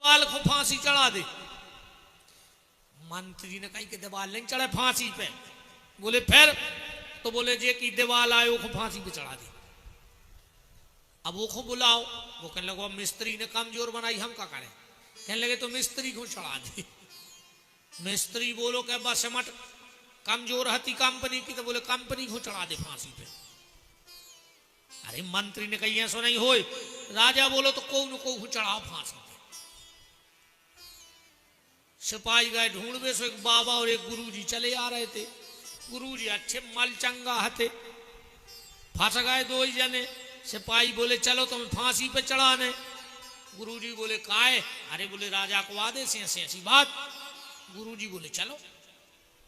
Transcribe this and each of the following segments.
देवाल को फांसी चढ़ा दे। मंत्री ने कही कि देवाल नहीं चढ़े फांसी पे। बोले फिर? तो बोले जे की देवाल आयो को फांसी पे चढ़ा दे। अब वो को बुलाओ। वो कहने लगे मिस्त्री ने कमजोर बनाई, हम क्या करें? कहने लगे तो मिस्त्री को चढ़ा दे। मिस्त्री बोलो कि बस मट कमजोर हती कंपनी की, तो बोले कंपनी को चढ़ा दे फांसी पे। अरे मंत्री ने कही ऐसा नहीं हो। राजा बोलो तो को न को चढ़ाओ फांसी पे। सिपाही गए ढूंढवे, सो एक बाबा और एक गुरुजी चले आ रहे थे। गुरुजी अच्छे मल चंगा हते, फंस गए दो ही जने। सिपाही बोले चलो तुम फांसी पे चढ़ाने। गुरुजी बोले काहे? अरे बोले राजा को आदेश ऐसी ऐसी बात। गुरुजी बोले चलो।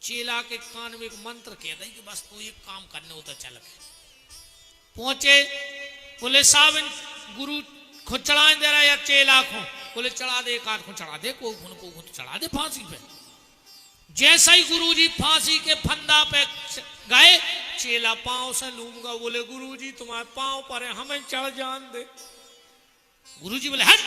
चेला के कान में एक मंत्र कह दे कि बस तो एक काम करने होता चल के पहुंचे। बोले साहब गुरु को चढ़ाए दे रहा या चेला को? बोले चढ़ा दे, एक आध को चढ़ा दे, को चढ़ा दे फांसी पे। जैसा ही गुरुजी फांसी के फंदा पे गए, चेला पांव से लूंगा। बोले गुरुजी तुम्हारे पांव पर है, हमें चढ़ जान दे। गुरुजी बोले हट,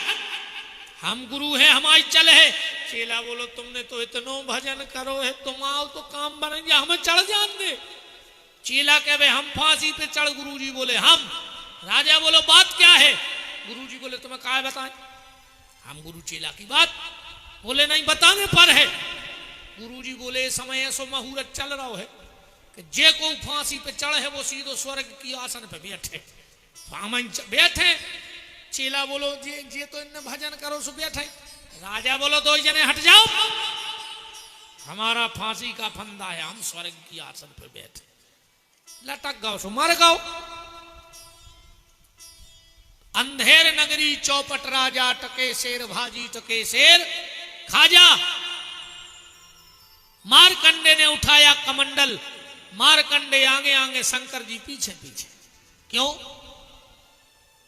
हम गुरु हैं, हमारी चल है। चेला बोलो तुमने तो इतनो भजन करो है, तुम आओ तो काम बनेंगे, हमें चढ़ जान दे। चेला कह भाई हम फांसी पे चढ़। गुरुजी बोले हम। राजा बोलो बात क्या है? गुरुजी बोले तुम्हें क्या बताएं? हम गुरु चेला की बात। बोले नहीं बताने पर है। गुरुजी बोले समय ऐसो मुहूर्त चल रहा है कि जे को फांसी पे चढ़े है वो सीधो स्वर्ग की आसन पे बैठे। बैठे। चेला बोलो जे तो इन्हें भजन करो सो बैठे। राजा बोलो दो जने हट जाओ, हमारा फांसी का फंदा है, हम स्वर्ग की आसन पे बैठे। लटक गाओ सो मर गाओ। अंधेर नगरी चौपट राजा, टके शेर भाजी टके शेर खाजा। मारकंडे ने उठाया कमंडल, मारकंडे आगे आगे, शंकर जी पीछे पीछे। क्यों?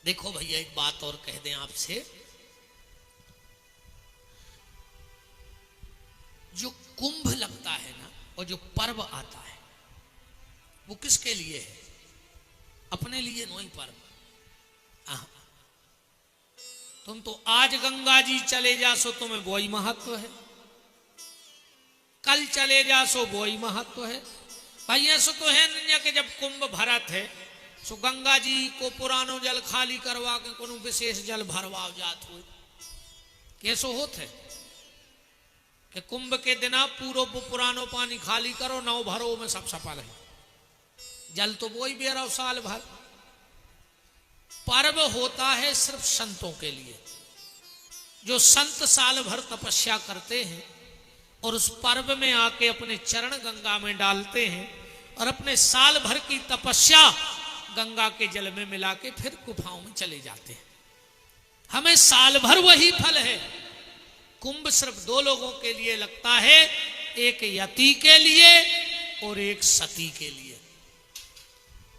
देखो भैया एक बात और कह दें आपसे, जो कुंभ लगता है ना और जो पर्व आता है वो किसके लिए है? अपने लिए नहीं पर्व। तुम तो आज गंगा जी चले जा सो तुम्हें वो ही महत्व है, कल चले जा सो वो ही महत्व है। भाई ऐसा तो है नहीं कि जब कुंभ भरत है सो गंगा जी को पुरानो जल खाली करवा के कोनो विशेष जल भरवाओ जात हो। कैसो होत है कि कुंभ के दिना पूरो पुरानो पानी खाली करो, नौ भरो में सब सफल है। जल तो वो ही बेरो साल भर। पर्व होता है सिर्फ संतों के लिए। जो संत साल भर तपस्या करते हैं और उस पर्व में आके अपने चरण गंगा में डालते हैं और अपने साल भर की तपस्या गंगा के जल में मिला के फिर गुफाओं में चले जाते हैं। हमें साल भर वही फल है। कुंभ सिर्फ दो लोगों के लिए लगता है, एक यति के लिए और एक सती के लिए।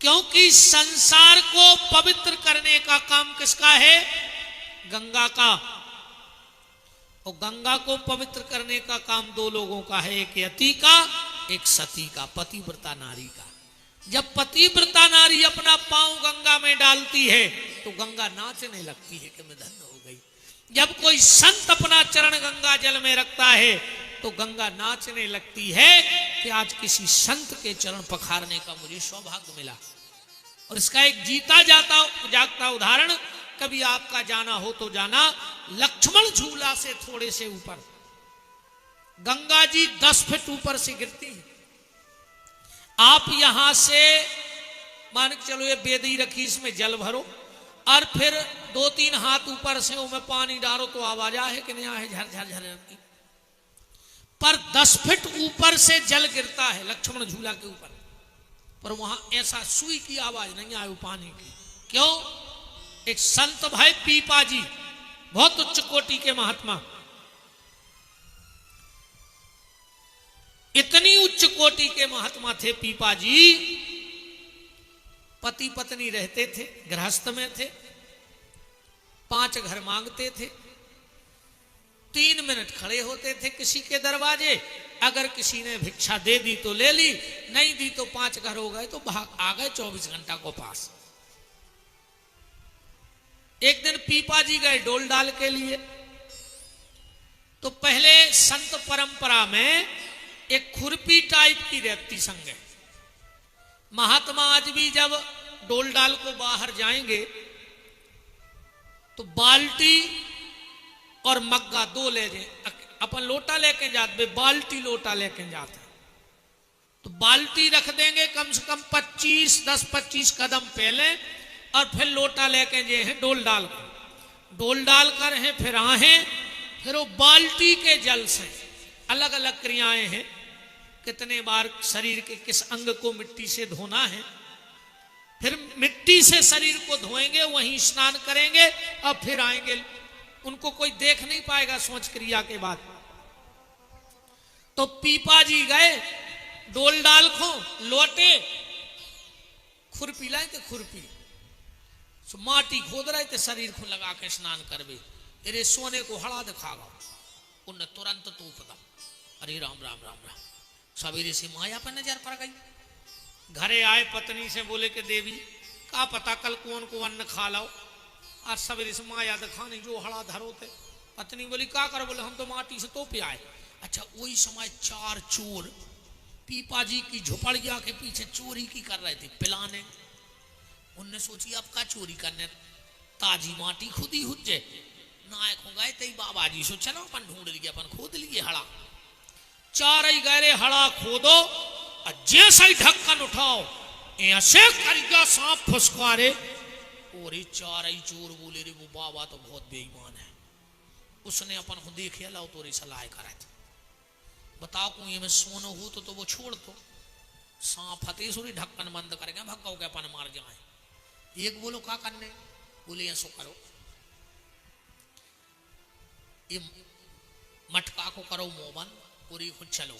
क्योंकि संसार को पवित्र करने का काम किसका है? गंगा का। और गंगा को पवित्र करने का काम दो लोगों का है, एक यति का, एक सती का, पतिव्रता नारी का। जब पतिव्रता नारी अपना पांव गंगा में डालती है तो गंगा नाचने लगती है कि मैं धन्य हो गई। जब कोई संत अपना चरण गंगा जल में रखता है तो गंगा नाचने लगती है कि आज किसी संत के चरण पखारने का मुझे सौभाग्य मिला। और इसका एक जीता जागता उदाहरण, कभी आपका जाना हो तो जाना, लक्ष्मण झूला से थोड़े से ऊपर गंगा जी 10 फीट ऊपर से गिरती है। आप यहां से मान के चलो ये बेदी रखी, इसमें जल भरो और फिर 2-3 हाथ ऊपर से उसमें पानी डालो तो आवाज है कि नहीं है, झरझर झर। पर 10 फीट ऊपर से जल गिरता है लक्ष्मण झूला के ऊपर, पर वहां ऐसा सुई की आवाज नहीं आई पानी की। क्यों? एक संत भाई पीपा जी, बहुत उच्च कोटि के महात्मा, इतनी उच्च कोटि के महात्मा थे पीपा जी। पति पत्नी रहते थे, गृहस्थ में थे, 5 घर मांगते थे, 3 मिनट खड़े होते थे किसी के दरवाजे। अगर किसी ने भिक्षा दे दी तो ले ली, नहीं दी तो 5 घर हो गए तो भाग आ गए 24 घंटा को पास। एक दिन पीपा जी गए डोल डाल के लिए, तो पहले संत परंपरा में एक खुरपी टाइप की रहती संग। महात्मा आज भी जब डोल डाल को बाहर जाएंगे तो बाल्टी और मग्गा दो ले जाए। अपन लोटा लेके जाते, बाल्टी लोटा लेके जाते, तो बाल्टी रख देंगे कम से कम 10-25 कदम पहले, और फिर लोटा लेके जे हैं डोल डाल कर, डोल डाल कर हैं फिर आहें, फिर वो बाल्टी के जल से अलग अलग क्रियाएं हैं। कितने बार शरीर के किस अंग को मिट्टी से धोना है, फिर मिट्टी से शरीर को धोएंगे, वहीं स्नान करेंगे और फिर आएंगे। उनको कोई देख नहीं पाएगा सोच क्रिया के बाद। तो पीपा जी गए, डोल डाल खो लौटे, खुरपी लाए थे, खुरपी माटी खोद रहे थे, शरीर को लगा के स्नान करवे। अरे सोने को हड़ा दिखागा, उनने तुरंत तूप दा। अरे राम राम राम राम। सवेरे से माया पर नजर पड़ गई। घरे आए, पत्नी से बोले कि देवी का पता कल कौन को अन्न खा लो, आज सवेरे से माया दिखाने जो हड़ा धरो थे। पत्नी बोली का करो, बोले हम तो माटी से तोपे आए। अच्छा, वही समय 4 चोर पीपा जी की झोपड़िया के पीछे चोरी की कर रहे थे, पिलाने। उनने सोची अब का चोरी करने, ताजी माटी खुद ही हुज्जे नायक हो गए। तई बाबा जी सो चलो अपन ढूंढ लिए, अपन खोद लिए हड़ा। 4 ही गहरे हड़ा खोदो और जैसा ही ढक्कन उठाओ ऐसे करिया सांप फुसकारे। और 4 ही चोर बोले रे वो बाबा तो बहुत बेईमान है, उसने अपन को देखे लाओ तो रे सलाह करे थे। बताओ को ये में सोनो हो तो वो छोड़ दो। सांप फते सुरी ढक्कन बंद करेंगे, भक्का के अपन मार जाए। एक बोलो का करने, बोले ऐसो करो, ये मटका को करो मोबन और ये खुद चलो,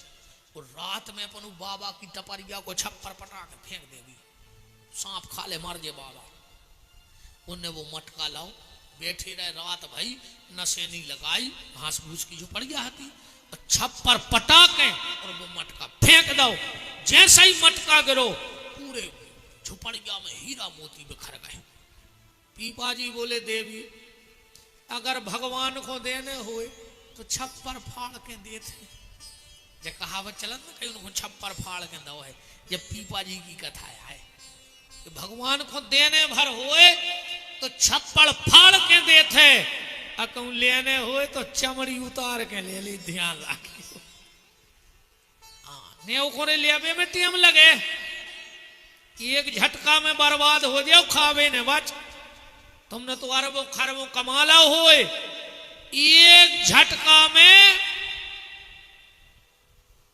और रात में अपन बाबा की टपरिया को छप्पर पटा के फेंक देगी, सांप खा ले मार जे बाबा। उनने वो मटका लाओ, बैठे रहे रात भाई, नशेनी लगाई, घास भूस की झोपड़िया आती, छप्पर पटा के और वो मटका फेंक दो। जैसा ही मटका गिरो पूरे झोपड़िया में हीरा मोती बिखर गए। पीपा जी बोले देवी अगर भगवान को देने हुए तो छप्पर फाड़ के देते। जब कहावत चलत ना कहीं उनको छप्पर फाड़ के दो है, जब पीपा जी की कथा है कि भगवान को देने भर हुए तो छप्पर फाड़ के देते, अकौ लेने हुए तो चमड़ी उतार के ले ली। ध्यान रखियो, नेव को ले में टेम लगे, एक झटका में बर्बाद हो जाओ, खावे ने बच। तुमने तो अरबों खरबों कमाला हुए, एक झटका में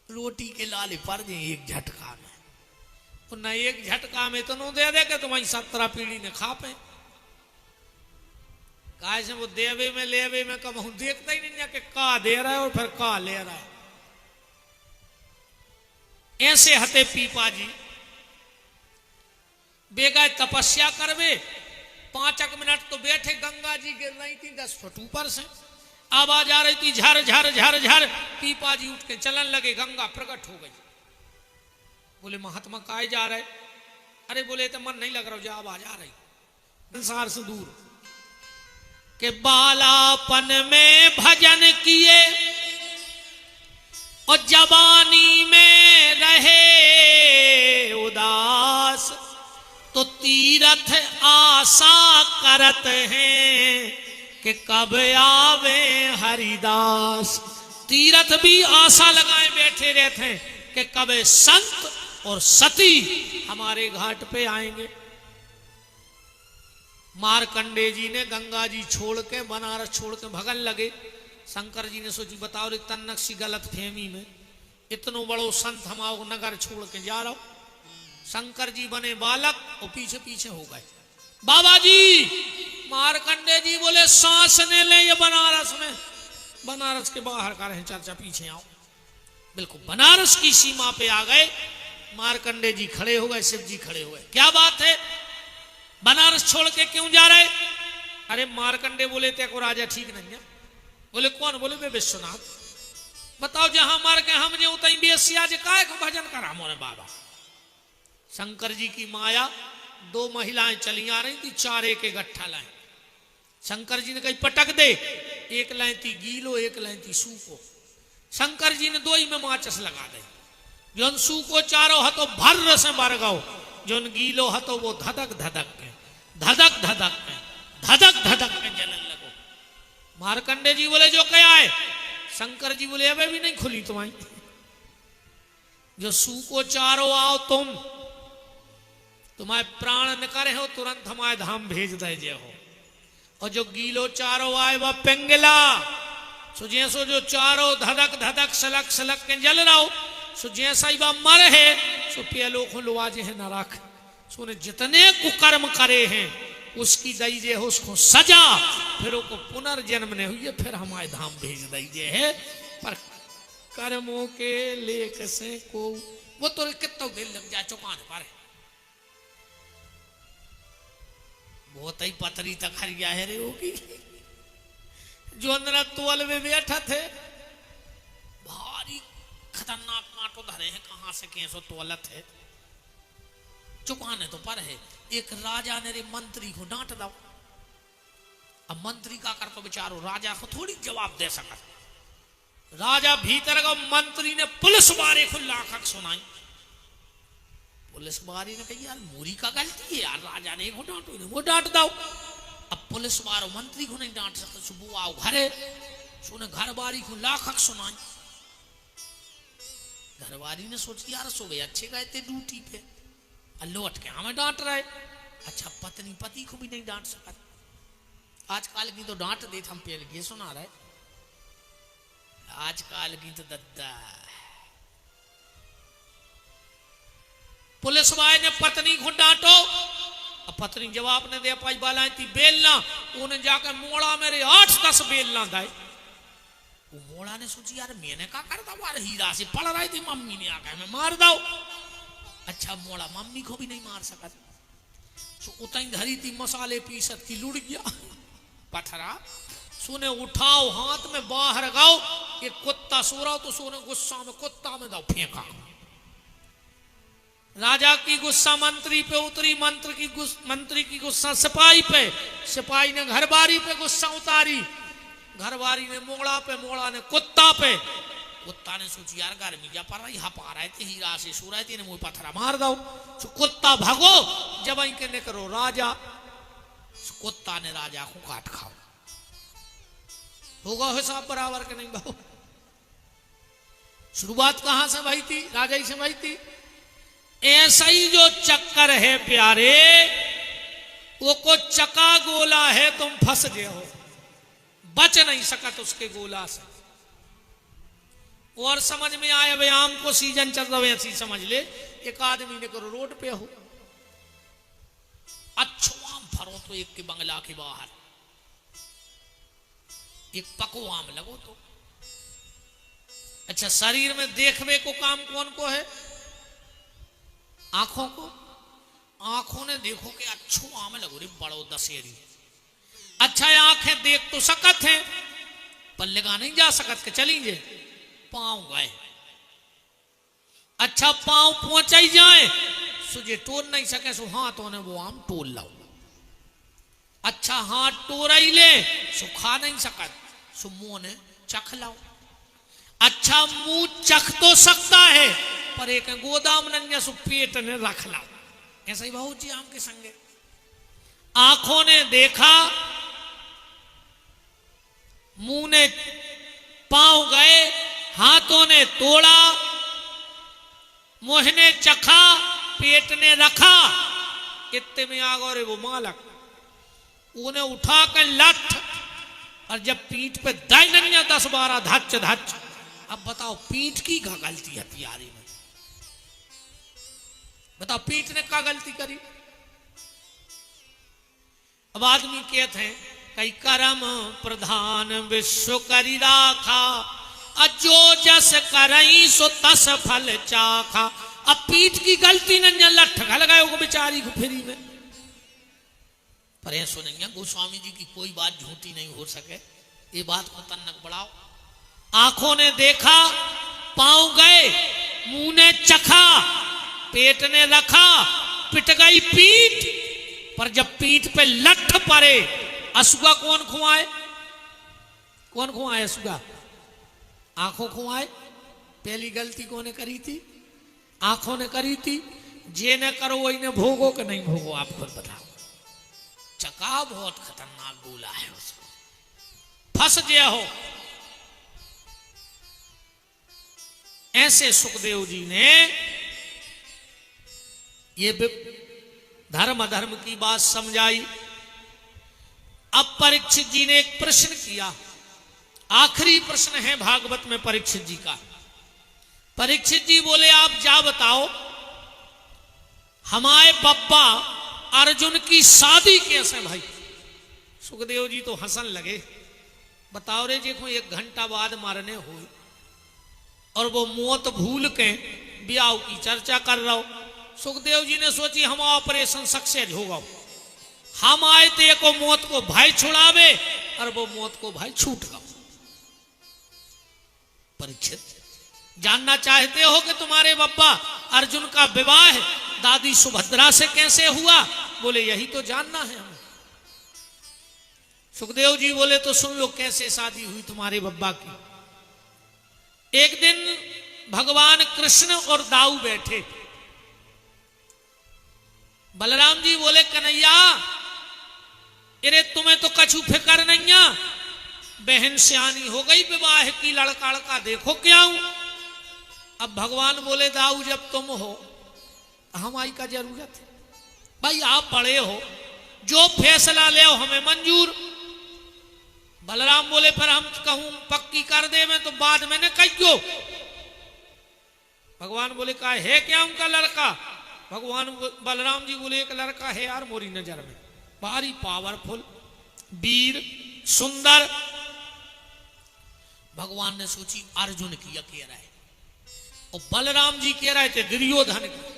रोटी के लाले पड़ जाए, एक झटका में। तो न एक झटका में तो दे दे के तुम्हारी 17 पीढ़ी ने खा पे। काय से वो देवे में लेवे में कम हूं देखता ही नहीं कि का दे रहा है और फिर का ले रहा है। ऐसे हते पीपा जी बेगा तपस्या करवे, 5 मिनट तो बैठे, गंगा जी गिर रही थी 10 फुट ऊपर से, आवाज आ रही थी झर झर झर झर। पीपा जी उठ के चलन लगे, गंगा प्रकट हो गई। बोले महात्मा काय जा रहे? अरे बोले तो मन नहीं लग रहा, जो आवाज आ रही संसार से दूर के बालापन में भजन किए और जवानी में रहे उदास, तो तीरथ आशा करत हैं कि कब आवे हरिदास। तीरथ भी आशा लगाए बैठे रहते हैं कि कब संत और सती हमारे घाट पे आएंगे। मार्कंडे जी ने गंगा जी छोड़ के बनारस छोड़ के भगन लगे। शंकर जी ने सोची बताओ रे तन्नक सी गलत फहमी में इतनो बड़ो संत हमारो नगर छोड़ के जा रहा हो। शंकर जी बने बालक और पीछे पीछे हो गए। बाबा जी मार्कंडे जी बोले सांस ने ले ये बनारस में, बनारस के बाहर का रहे चर्चा, पीछे आओ। बिल्कुल बनारस की सीमा पे आ गए। मार्कंडे जी खड़े हो गए, शिव जी खड़े हुए। क्या बात है, बनारस छोड़ के क्यों जा रहे? अरे मार्कंडे बोले ते को राजा ठीक नहीं है। बोले कौन? बोले मैं विश्वनाथ। बताओ जहां मार के हम जे उतई बेसिया जे काय को भजन करा मोरे बाबा। शंकर जी की माया, 2 महिलाएं चली आ रही थी, चारे के गट्ठा लाए। शंकर जी ने कही पटक दे, एक लाइती गीलो एक लाइती सूको। शंकर जी ने दो ही में माचस लगा दे। जोन सूको चारो हतो भर से मर गओ, जोन गीलो हतो वो धधक धधक के धधक धधक के धधक धधक के जलन लगो। मारकंडे जी बोले जो क्या है? शंकर जी बोले अबे भी नहीं खुली तुम्हारी। जो सूको चारो आओ तुम्हारे प्राण निकरे हो तुरंत हमारे धाम भेज दे जे हो। और जो गीलो चारो आए वह पेंगला सो जैसो जो चारो धधक धधक सलक सलक के जल रहा हो, सो जैसा ही वह मर है सो पेलो खुलवाजे है नरक। सो ने जितने कुकर्म करे हैं उसकी दईजे हो उसको सजा, फिर उसको पुनर्जन्म ने हुई, फिर हमारे धाम भेज दईजे है। पर कर्मों के लेख से को वो तो कितना दिल लग जाए चौकान पर। बहुत ही पतरी तक हरिया है रे होगी। जो अंदर तोल में बैठा थे भारी खतरनाक कांटो धरे हैं, कहां से कैसो तोलत है चुकाने तो पर है। एक राजा ने रे मंत्री को डांट दो। अब मंत्री का कर तो बेचारो राजा को थोड़ी जवाब दे सका। राजा भीतर का मंत्री ने पुलिस बारे को लाखक सुनाई। पुलिस बारी ने कही यार मोरी का गलती है यार, राजा ने वो डांट दो। अब पुलिस बारो मंत्री को नहीं डांट सकते। सुबह आओ घरे सुने घर बारी को लाखक सुनाई। घरवारी ने सोची यार सुबह अच्छे गए थे ड्यूटी पे, लौट के हमें डांट रहे। अच्छा पत्नी पति को भी नहीं डांट सका। आजकल की तो डांट दे हम पेल ये सुना रहे। आजकल की तो दद्दा पुलिस वाले ने पत्नी को डांटो। अब पत्नी जवाब ने दे पाई बाला थी बेलना, उन्हें जाकर मोड़ा मेरे 8-10 बेलना दाए। वो मोड़ा ने सोची यार मैंने क्या कर दो, हीरा से पड़ रही थी, मम्मी ने आकर मैं मार दो। अच्छा मोड़ा मम्मी को भी नहीं मार सका। सो उतनी धरी थी मसाले पीसत की लुढ़ गया पथरा। सुने उठाओ हाथ में बाहर गाओ, ये कुत्ता सो रहा तो सोने गुस्सा में कुत्ता में दो फेंका। राजा की गुस्सा मंत्री पे उतरी, मंत्री की गुस्सा सिपाही पे, सिपाही ने घरबारी पे गुस्सा उतारी, घरबारी ने मोड़ा पे, मोड़ा ने कुत्ता पे। कुत्ता ने सोची यार गर्मी जा पर रही हपा रहे थे, हीरा से सो रहे थे, मुझे पत्थरा मार दो। तो कुत्ता भागो जब इनके निकरो राजा। कुत्ता ने राजा को काट खाओ। होगा हिसाब बराबर के नहीं भाव। शुरुआत कहां से भाई थी? राजा ही से भाई थी। ऐसा ही जो चक्कर है प्यारे, वो को चका गोला है, तुम फंस गए हो, बच नहीं सकत उसके गोला से। और समझ में आए भाई आम को सीजन चल रहा है ऐसी समझ ले। एक आदमी ने करो रोड पे हो, अच्छो आम फरो तो एक के बंगला के बाहर एक पको आम लगो तो। अच्छा शरीर में देखने को काम कौन को है? आंखों को। आंखों ने देखो कि अच्छो आम लगो रे बड़ो दशहरी। अच्छा आंखें देख तो सकत है पर लगा नहीं जा सकत के चलेंगे। पांव गए, अच्छा पांव पहुंचा ही जाए सुझे तोड़ नहीं सके सो हाथों ने वो आम तोड़ लाओ। अच्छा हाथ तोड़ ही ले सो खा नहीं सकत सो मुंह ने चख लाओ। अच्छा मुंह चख तो सकता है पर एक गोदाम नन्या सो पेट ने रख लाओ। ऐसा ही बहुत जी आम के संगे। आंखों ने देखा, मुंह ने पांव गए, हाथों ने तोड़ा, मुंह ने चखा, पेट ने रखा, इतने में आ गए वो मालक। उन्हें उठा कर लठ और जब पीठ पे दाई ननिया 10-12 धच धच। अब बताओ पीठ की क्या गलती है प्यारी में? बताओ पीठ ने क्या गलती करी? अब आदमी कहते हैं कई कर्म प्रधान विश्व करी राखा, अजो जस करई सो तस फल चाखा। अब पीठ की गलती ने लठ घल गए को बेचारी को फ्री में। पर ऐसा नहीं है गोस्वामी जी की कोई बात झूठी नहीं हो सके, ये बात को तन्नक बढ़ाओ। आंखों ने देखा, पांव गए, मुंह ने चखा, पेट ने रखा, पिट गई पीठ। पर जब पीठ पे लठ पड़े असुआ कौन खुआए? कौन खुआए सुगा? आंखों खुआए। पहली गलती कौन ने करी थी? आंखों ने करी थी। जे ने करो वही ने भोगो कि नहीं भोगो, आप खुद बताओ। चका बहुत खतरनाक बोला है उसको, फंस गया हो। ऐसे सुखदेव जी ने ये धर्म अधर्म की बात समझाई। अब परीक्षित जी ने एक प्रश्न किया, आखिरी प्रश्न है भागवत में परीक्षित जी का। परीक्षित जी बोले, आप जा बताओ हमारे बब्बा अर्जुन की शादी कैसे भाई? सुखदेव जी तो हंसन लगे। बताओ रे, देखो 1 घंटा बाद मारने हुए और वो मौत भूल के ब्याह की चर्चा कर रहा हो। सुखदेव जी ने सोची हम ऑपरेशन सक्सेस होगा, हम आए थे को मौत को भाई छुड़ावे और वो मौत को भाई छूट गया। परीक्षित, जानना चाहते हो कि तुम्हारे बब्बा अर्जुन का विवाह दादी सुभद्रा से कैसे हुआ? बोले यही तो जानना है हमें। सुखदेव जी बोले तो सुन लो कैसे शादी हुई तुम्हारे बब्बा की। एक दिन भगवान कृष्ण और दाऊ बैठे। बलराम जी बोले, कन्हैया अरे तुम्हें तो कछु फिक्र नहीं है, बहन सियानी हो गई, विवाह की लड़का लड़का देखो क्या हूं। अब भगवान बोले, दाऊ जब तुम हो हमारी का जरूरत है भाई, आप बड़े हो, जो फैसला ले हमें मंजूर। बलराम बोले, फिर हम कहूं पक्की कर दे मैं तो बाद में न कहियो। भगवान बोले, का है क्या उनका लड़का? बलराम जी बोले, एक लड़का है यार मोरी नजर में, भारी पावरफुल, वीर, सुंदर। भगवान ने सोची अर्जुन की कह रहा है, और बलराम जी कह रहे थे दुर्योधन की,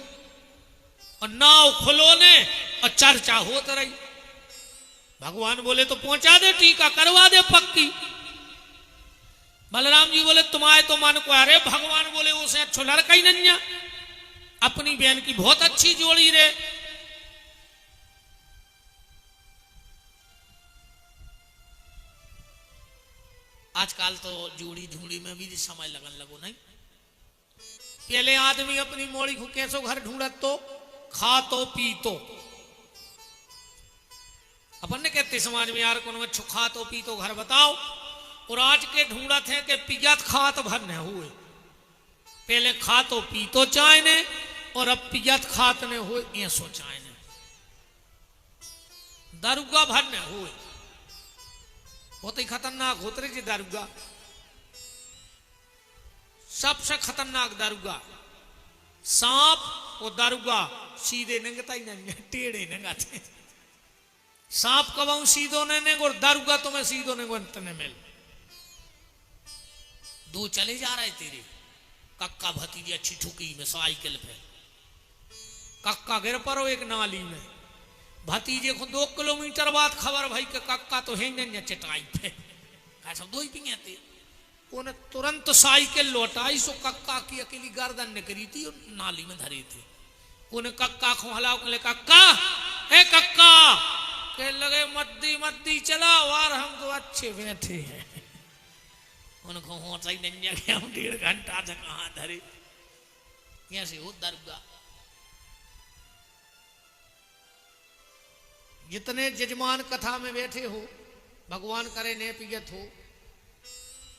और नाव खुलोने और चर्चा होती रही। भगवान बोले तो पहुंचा दे, टीका करवा दे पक्की। बलराम जी बोले, तुम्हारे तो मन को। अरे भगवान बोले, उसे अच्छा लड़का ही नहीं है, अपनी बहन की बहुत अच्छी जोड़ी रे। आजकल तो जोड़ी ढूंढी में भी समय लगन लगो नहीं। पहले आदमी अपनी मोड़ी को कैसो घर ढूंढत तो खा तो पी तो, अपन ने कहते समाज में यार कौन अच्छो खा तो पी तो घर बताओ। और आज के ढूंढत है कि पियत खात भर न हुए। पहले खा तो पी तो चाय ने, और अब पियत खात ने हुए ये सोचाए ने, दारुगा भर न हुए। बहुत ही खतरनाक होते रहे दारुगा, सबसे खतरनाक दारुगा। सांप और दारुगा सीधे नंगता ही नहीं, टेढ़े नंगाते। सांप कबाऊ सीधो ने और दारुगा तुम्हें सीधो ने अंतने मिल। दो चले जा रहे तेरे, कक्का भतीजी अच्छी ठुकी में साइकिल पे, कक्का गिर पड़ो एक नाली में। भतीजे को 2 किलोमीटर बाद खबर भाई कि कक्का तो है नहीं चटाई पे, सब दो ही पिंगे। उन्हें तुरंत साइकिल लौटाई, सो कक्का की अकेली गर्दन निकली थी और नाली में धरी थी। उन्हें कक्का को हलाओ के, कक्का है कक्का, कह लगे मद्दी मद्दी चला वार, हम तो अच्छे बैठे हैं। उनको होता ही नहीं कि हम 1.5 घंटा से कहां धरे। कैसे हो दरगाह, जितने जजमान कथा में बैठे हो, भगवान करे ने पियत हो,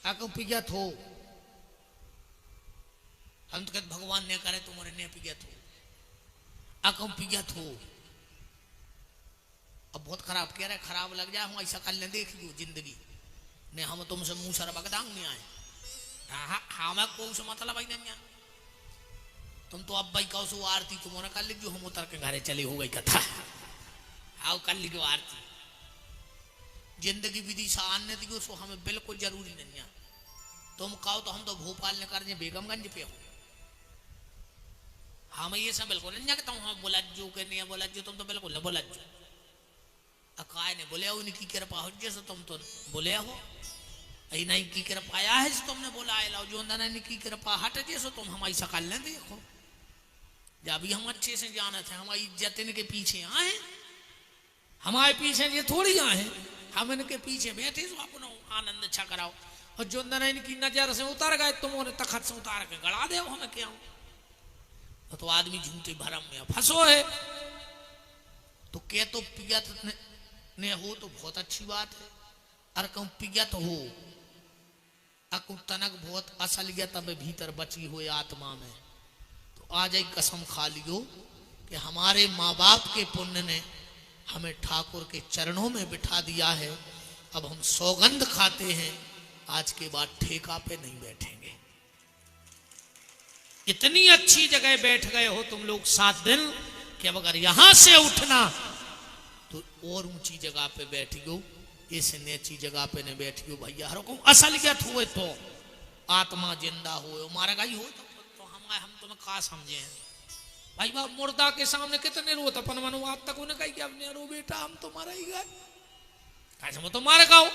अक पियत हो। हम तो कहते भगवान ने करे तुम्हारे ने पियत हो, अकम पियत हो। अब बहुत खराब कह रहे, खराब लग जाए, हम ऐसा कर ले देख लो जिंदगी ने, हम तुमसे मुंह सर बगदांग नहीं आए। हमें कौन सा मतलब ही नहीं है। तुम तो अब भाई कहो सो आरती तुम्हारा कर लीजिए, हम उतर के घरे चले हो गई कथा, आओ कर लीजिए आरती। जिंदगी विधि से आने दियो सो हमें बिल्कुल जरूरी नहीं है। तुम कहो तो हम तो भोपाल ने कर बेगमगंज पे हो, हम ये सब बिल्कुल नहीं कहता हूँ। हम बोला जो के नहीं बोला जो, तुम तो बिल्कुल नहीं बोला जो। अकाय ने बोले उनकी कृपा हो जैसे तुम तो बोले हो, नहीं की कृपा आया है तुमने बोला है लो जो नहीं की कृपा हट जैसे तुम हमारी शकल ने देखो। जब भी हम अच्छे से जाना थे, हमारी इज्जत इनके पीछे आए, हमारे पीछे ये थोड़ी आए, हम इनके पीछे बैठे तो अपना आनंद छा कराओ। और जो नरैन की नजर से उतर गए तुम उन्हें तखत से उतार के गड़ा दे हमें क्या तो आदमी झूठे भरम में फंसो है। तो के तो पियत ने हो तो बहुत अच्छी बात है, और कहूं पियत हो अकु तनक बहुत असलियत में भीतर बची हुई आत्मा में, तो आज एक कसम खा लियो कि हमारे माँ बाप के पुण्य ने हमें ठाकुर के चरणों में बिठा दिया है। अब हम सौगंध खाते हैं आज के बाद ठेका पे नहीं बैठेंगे। इतनी अच्छी जगह बैठ गए हो तुम लोग 7 दिन कि अब अगर यहां से उठना तो और ऊंची जगह पे बैठियो, ऐसे नीची जगह पे नहीं बैठियो भैया। हर को असलियत हुए तो आत्मा जिंदा हो मारा गई हो तो हम तुम्हें का समझे हैं भाई। बाप मुर्दा के सामने कितने रोत अपन मनवाद तक उन्हें कही कि अपने रो बेटा हम तो मारा ही गए, कैसे तो मारे गाओ।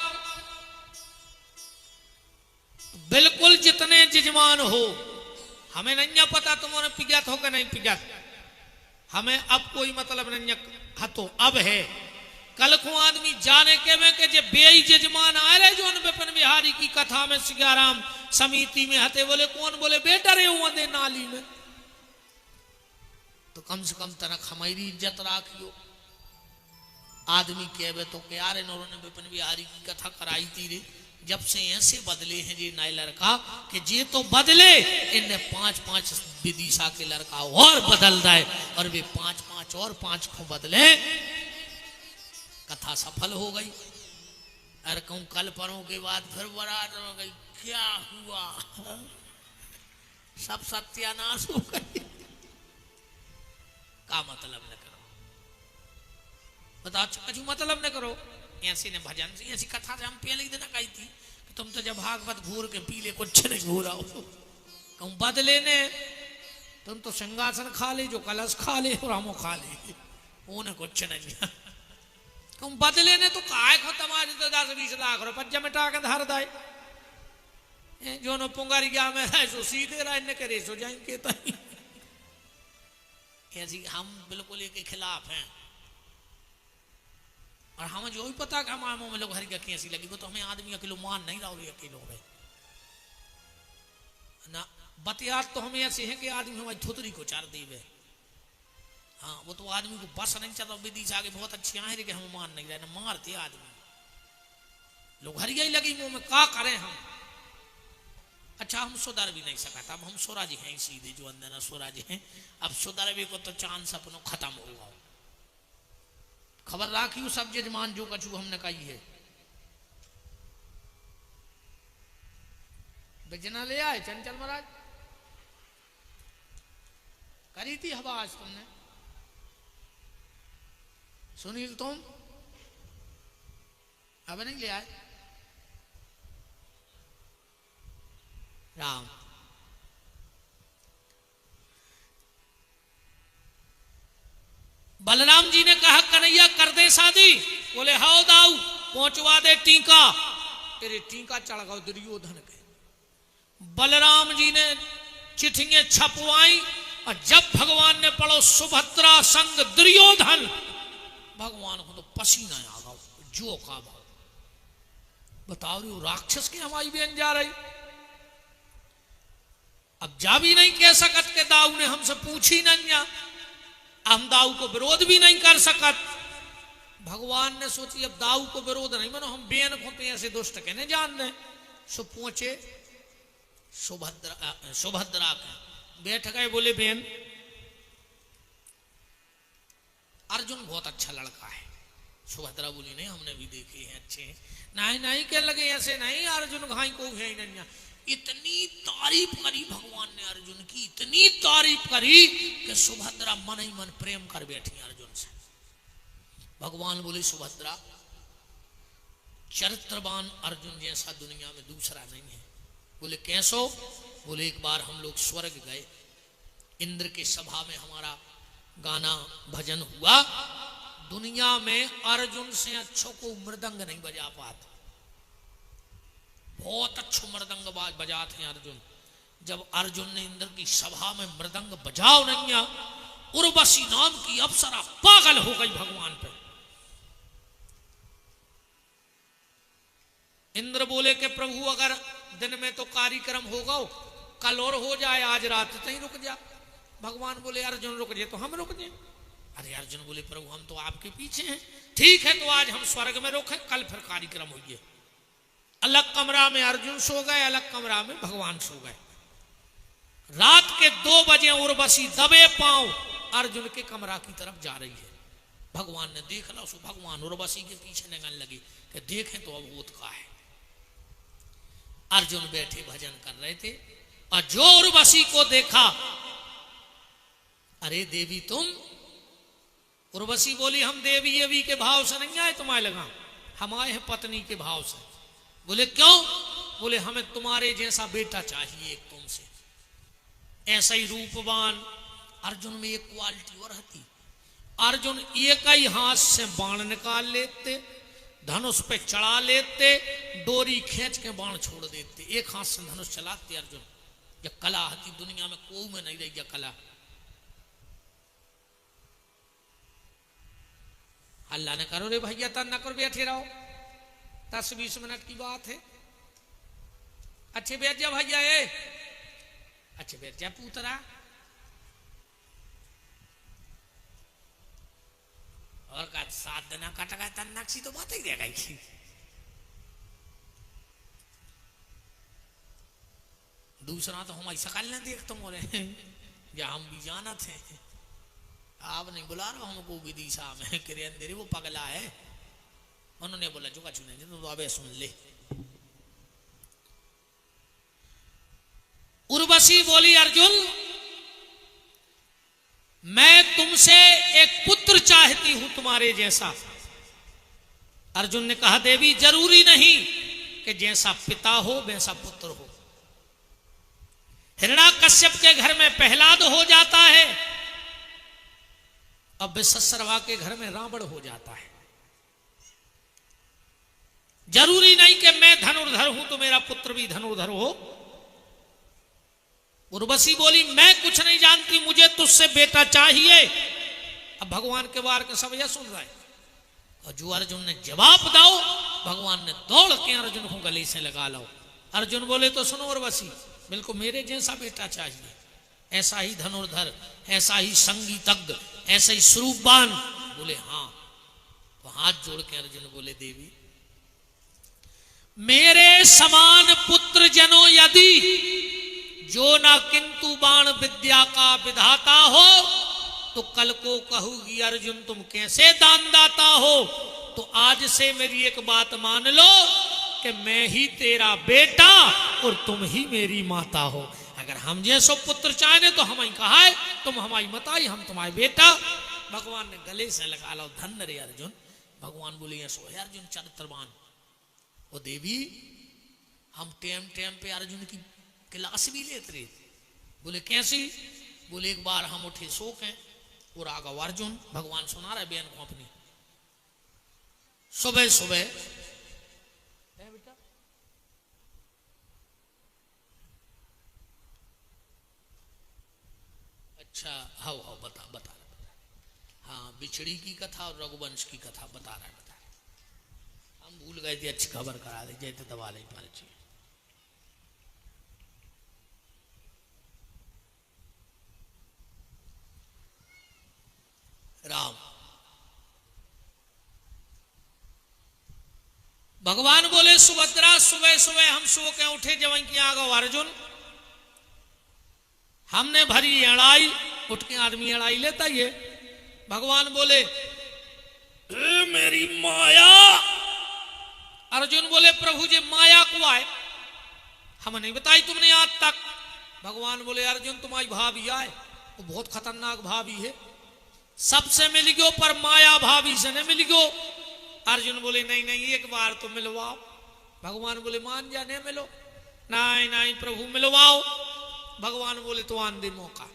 बिल्कुल जितने जजमान हो हमें नहीं पता तुम्हारे पिजात हो कि नहीं पिजात, हमें अब कोई मतलब नहीं हतो अब है। कल को आदमी जाने के में के जे बेई जजमान आ रहे जो विपिन बिहारी की कथा में सियाराम समिति में हते बोले कौन बोले बेटा रे हुए नाली में, तो कम से कम तनक हमारी इज्जत राखियो। आदमी कहवे तो क्या रे उन्होंने विपिन बिहारी की कथा कराई थी रे, जब से ऐसे बदले हैं जी नए लड़का कि जे तो बदले इनने 5-5 विदिशा के लड़का और बदल दे और वे 5-5 और 5 को बदले, कथा सफल हो गई। अरे कहूं कल परों के बाद फिर बरात हो गई, क्या हुआ सब सत्यानाश हो गई। का मतलब न करो बताओ, अच्छा मतलब न करो। ऐसी ने भजन से ऐसी कथा से हम पहले ही दिन कही थी कि तुम तो जब भागवत घूर के पीले कुछ नहीं घूरा हो, कहूं बदले ने तुम तो सिंहासन खा ले जो कलश खा ले और हम खा ले उन्हें कुछ नहीं। कहूं बदले ने तो काय खो तुम्हारी तो 10-20 लाख रुपये जमटा के धर दाए जो न पुंगारी गया में सो सीधे रहा इन्हें करे सो जाएंगे तही। ऐसी हम बिल्कुल एक खिलाफ हैं और हमें जो भी पता कि हमारे मुंह में लोग हरी कैसी लगी वो तो हमें आदमी अकेलो मान नहीं रहा अकेलो है ना। बतियात तो हमें ऐसे हैं कि आदमी हमारी थुतरी को चार देवे। हाँ वो तो आदमी को बस नहीं चलता विदिशा आगे बहुत अच्छी आए रे कि हम मान नहीं रहे ना मारते आदमी लोग हरिया ही लगी मुंह में का करें हम। अच्छा हम सुधर भी नहीं सका था, अब हम सोरा जी हैं सीधे जो अंदर सोरा जी हैं, अब सुधर भी को तो चांद सपनों खत्म होगा। खबर राखी सब जजमान जो कछु हमने कही है बिजना ले आए। चंचल महाराज करी थी हवा आज तुमने, सुनील तुम अब नहीं ले आए। राम बलराम जी ने कहा कन्हैया कर दे शादी, बोले हाउ दाऊ पहुंचवा दे टीका। तेरे टीका चढ़ गए दुर्योधन के। बलराम जी ने चिट्ठियां छपवाई और जब भगवान ने पढ़ो सुभद्रा संग दुर्योधन, भगवान को तो पसीना आ गया जो का भाव। बताओ रे राक्षस की हमारी बहन जा रही, अब जा भी नहीं कह सकत के दाऊ ने हमसे पूछी नहीं, हम दाऊ को विरोध भी नहीं कर सकत। भगवान ने सोची अब दाऊ को विरोध नहीं मानो हम बेन को तो ऐसे दुष्ट कहने जान दे। सो पहुंचे सुभद्रा के बैठ गए, बोले बेन अर्जुन बहुत अच्छा लड़का है। सुभद्रा बोली नहीं हमने भी देखे हैं अच्छे हैं। नहीं नहीं कह लगे ऐसे नहीं अर्जुन घाई को है ही नहीं। इतनी तारीफ करी भगवान ने अर्जुन की, इतनी तारीफ करी कि सुभद्रा मन ही मन प्रेम कर बैठी अर्जुन से। भगवान बोले सुभद्रा चरित्रवान अर्जुन जैसा दुनिया में दूसरा नहीं है। बोले कैसो? बोले एक बार हम लोग स्वर्ग गए, इंद्र के सभा में हमारा गाना भजन हुआ। दुनिया में अर्जुन से अच्छों को मृदंग नहीं बजा पाता, बहुत अच्छो मृदंग बजाते हैं अर्जुन। जब अर्जुन ने इंद्र की सभा में मृदंग बजाओ नहीं, उर्वशी नाम की अप्सरा पागल हो गई भगवान पे। इंद्र बोले कि प्रभु अगर दिन में तो कार्यक्रम होगा, कल और हो जाए, आज रात तक रुक जा। भगवान बोले अर्जुन रुक जाए तो हम रुक जाए। अरे अर्जुन बोले प्रभु हम तो आपके पीछे हैं। ठीक है तो आज हम स्वर्ग में रुके, कल फिर कार्यक्रम होइए। अलग कमरा में अर्जुन सो गए, अलग कमरा में भगवान सो गए। रात के 2 बजे उर्वशी दबे पांव अर्जुन के कमरा की तरफ जा रही है। भगवान ने देख ला, उसको भगवान उर्वशी के पीछे निकलने लगी कि देखें तो अब होत का है। अर्जुन बैठे भजन कर रहे थे और जो उर्वशी को देखा, अरे देवी तुम। उर्वशी बोली हम देवी अवी के भाव से नहीं आए तुम्हारे लगा, हम आए हैं पत्नी के भाव से। बोले क्यों? बोले हमें तुम्हारे जैसा बेटा चाहिए एक तुमसे, ऐसा ही रूपवान। अर्जुन में एक क्वालिटी और रहती, अर्जुन एक ही हाथ से बाण निकाल लेते, धनुष पे चढ़ा लेते, डोरी खींच के बाण छोड़ देते, एक हाथ से धनुष चलाते अर्जुन। ये कला हती दुनिया में कोई में नहीं रही ये कला। अल्लाह ने करो रे भैया तन न करो, बैठे रहो, 10-20 मिनट की बात है। अच्छे बैठ जा भैया, अच्छे बैठ जा पूतरा। और का 7 दिन कट गए तन नक्सी तो बात ही रह गई। दूसरा तो हमारी शकल न देख तुम रहे, या हम भी जाना थे। आप नहीं बुला रहे हमको विदिशा में किरेंद्री, वो पगला है। उन्होंने बोला जो चुने तो अबे सुन ले। उर्वशी बोली अर्जुन मैं तुमसे एक पुत्र चाहती हूं तुम्हारे जैसा। अर्जुन ने कहा देवी जरूरी नहीं कि जैसा पिता हो वैसा पुत्र हो। हिरण्याकश्यप के घर में प्रहलाद हो जाता है, अब विश्वसर्वा के घर में रावण हो जाता है। जरूरी नहीं कि मैं धनुर्धर हूं तो मेरा पुत्र भी धनुर्धर हो। उर्वशी बोली मैं कुछ नहीं जानती, मुझे तुझसे बेटा चाहिए। अब भगवान के वार के सब यह सुन रहे, और जो अर्जुन ने जवाब दाओ, भगवान ने दौड़ के अर्जुन को गले से लगा लो। अर्जुन बोले तो सुनो उर्वशी, बिल्कुल मेरे जैसा बेटा चाहिए, ऐसा ही धनुर्धर, ऐसा ही संगीतज्ञ, ऐसा ही स्वरूपवान। बोले हाँ। तो हाथ जोड़ के अर्जुन बोले देवी मेरे समान पुत्र जनो यदि जो ना किंतु बाण विद्या का विधाता हो, तो कल को कहूगी अर्जुन तुम कैसे दान दाता हो। तो आज से मेरी एक बात मान लो कि मैं ही तेरा बेटा और तुम ही मेरी माता हो। अगर हम जैसो पुत्र चाहे तो हम ही कहा है, तुम हमारी माता, हम तुम्हारे बेटा। भगवान ने गले से लगा लो, धन्य रे अर्जुन। भगवान बोले ऐसो है अर्जुन चरित्रवान। वो देवी हम टेम टेम पे अर्जुन की क्लास भी लेते रहे। बोले कैसी? बोले एक बार हम उठे शोक हैं और राघव अर्जुन, भगवान सुना रहे बहन को अपनी, सुबह सुबह बेटा अच्छा हाँ हाँ बता बता हाँ बिछड़ी की कथा और रघुवंश की कथा बता रहा है। हम भूल गए थे, अच्छी खबर करा दे जैसे दबा नहीं पानी चाहिए। राम भगवान बोले सुभद्रा सुबह सुबह हम सो के उठे जब की आ गो अर्जुन, हमने भरी अड़ाई, उठ के आदमी अड़ाई लेता ही है। भगवान बोले मेरी माया। अर्जुन बोले प्रभु जी माया को आए हम नहीं बताई तुमने आज तक। भगवान बोले अर्जुन तुम्हारी भाभी आए, वो बहुत खतरनाक भाभी है, सबसे मिल गयो पर माया भाभी से नहीं मिल गयो। अर्जुन बोले नहीं नहीं एक बार तो मिलवाओ। भगवान बोले मान जा नहीं मिलो। नहीं नहीं प्रभु मिलवाओ। भगवान बोले तो आन दे मौका।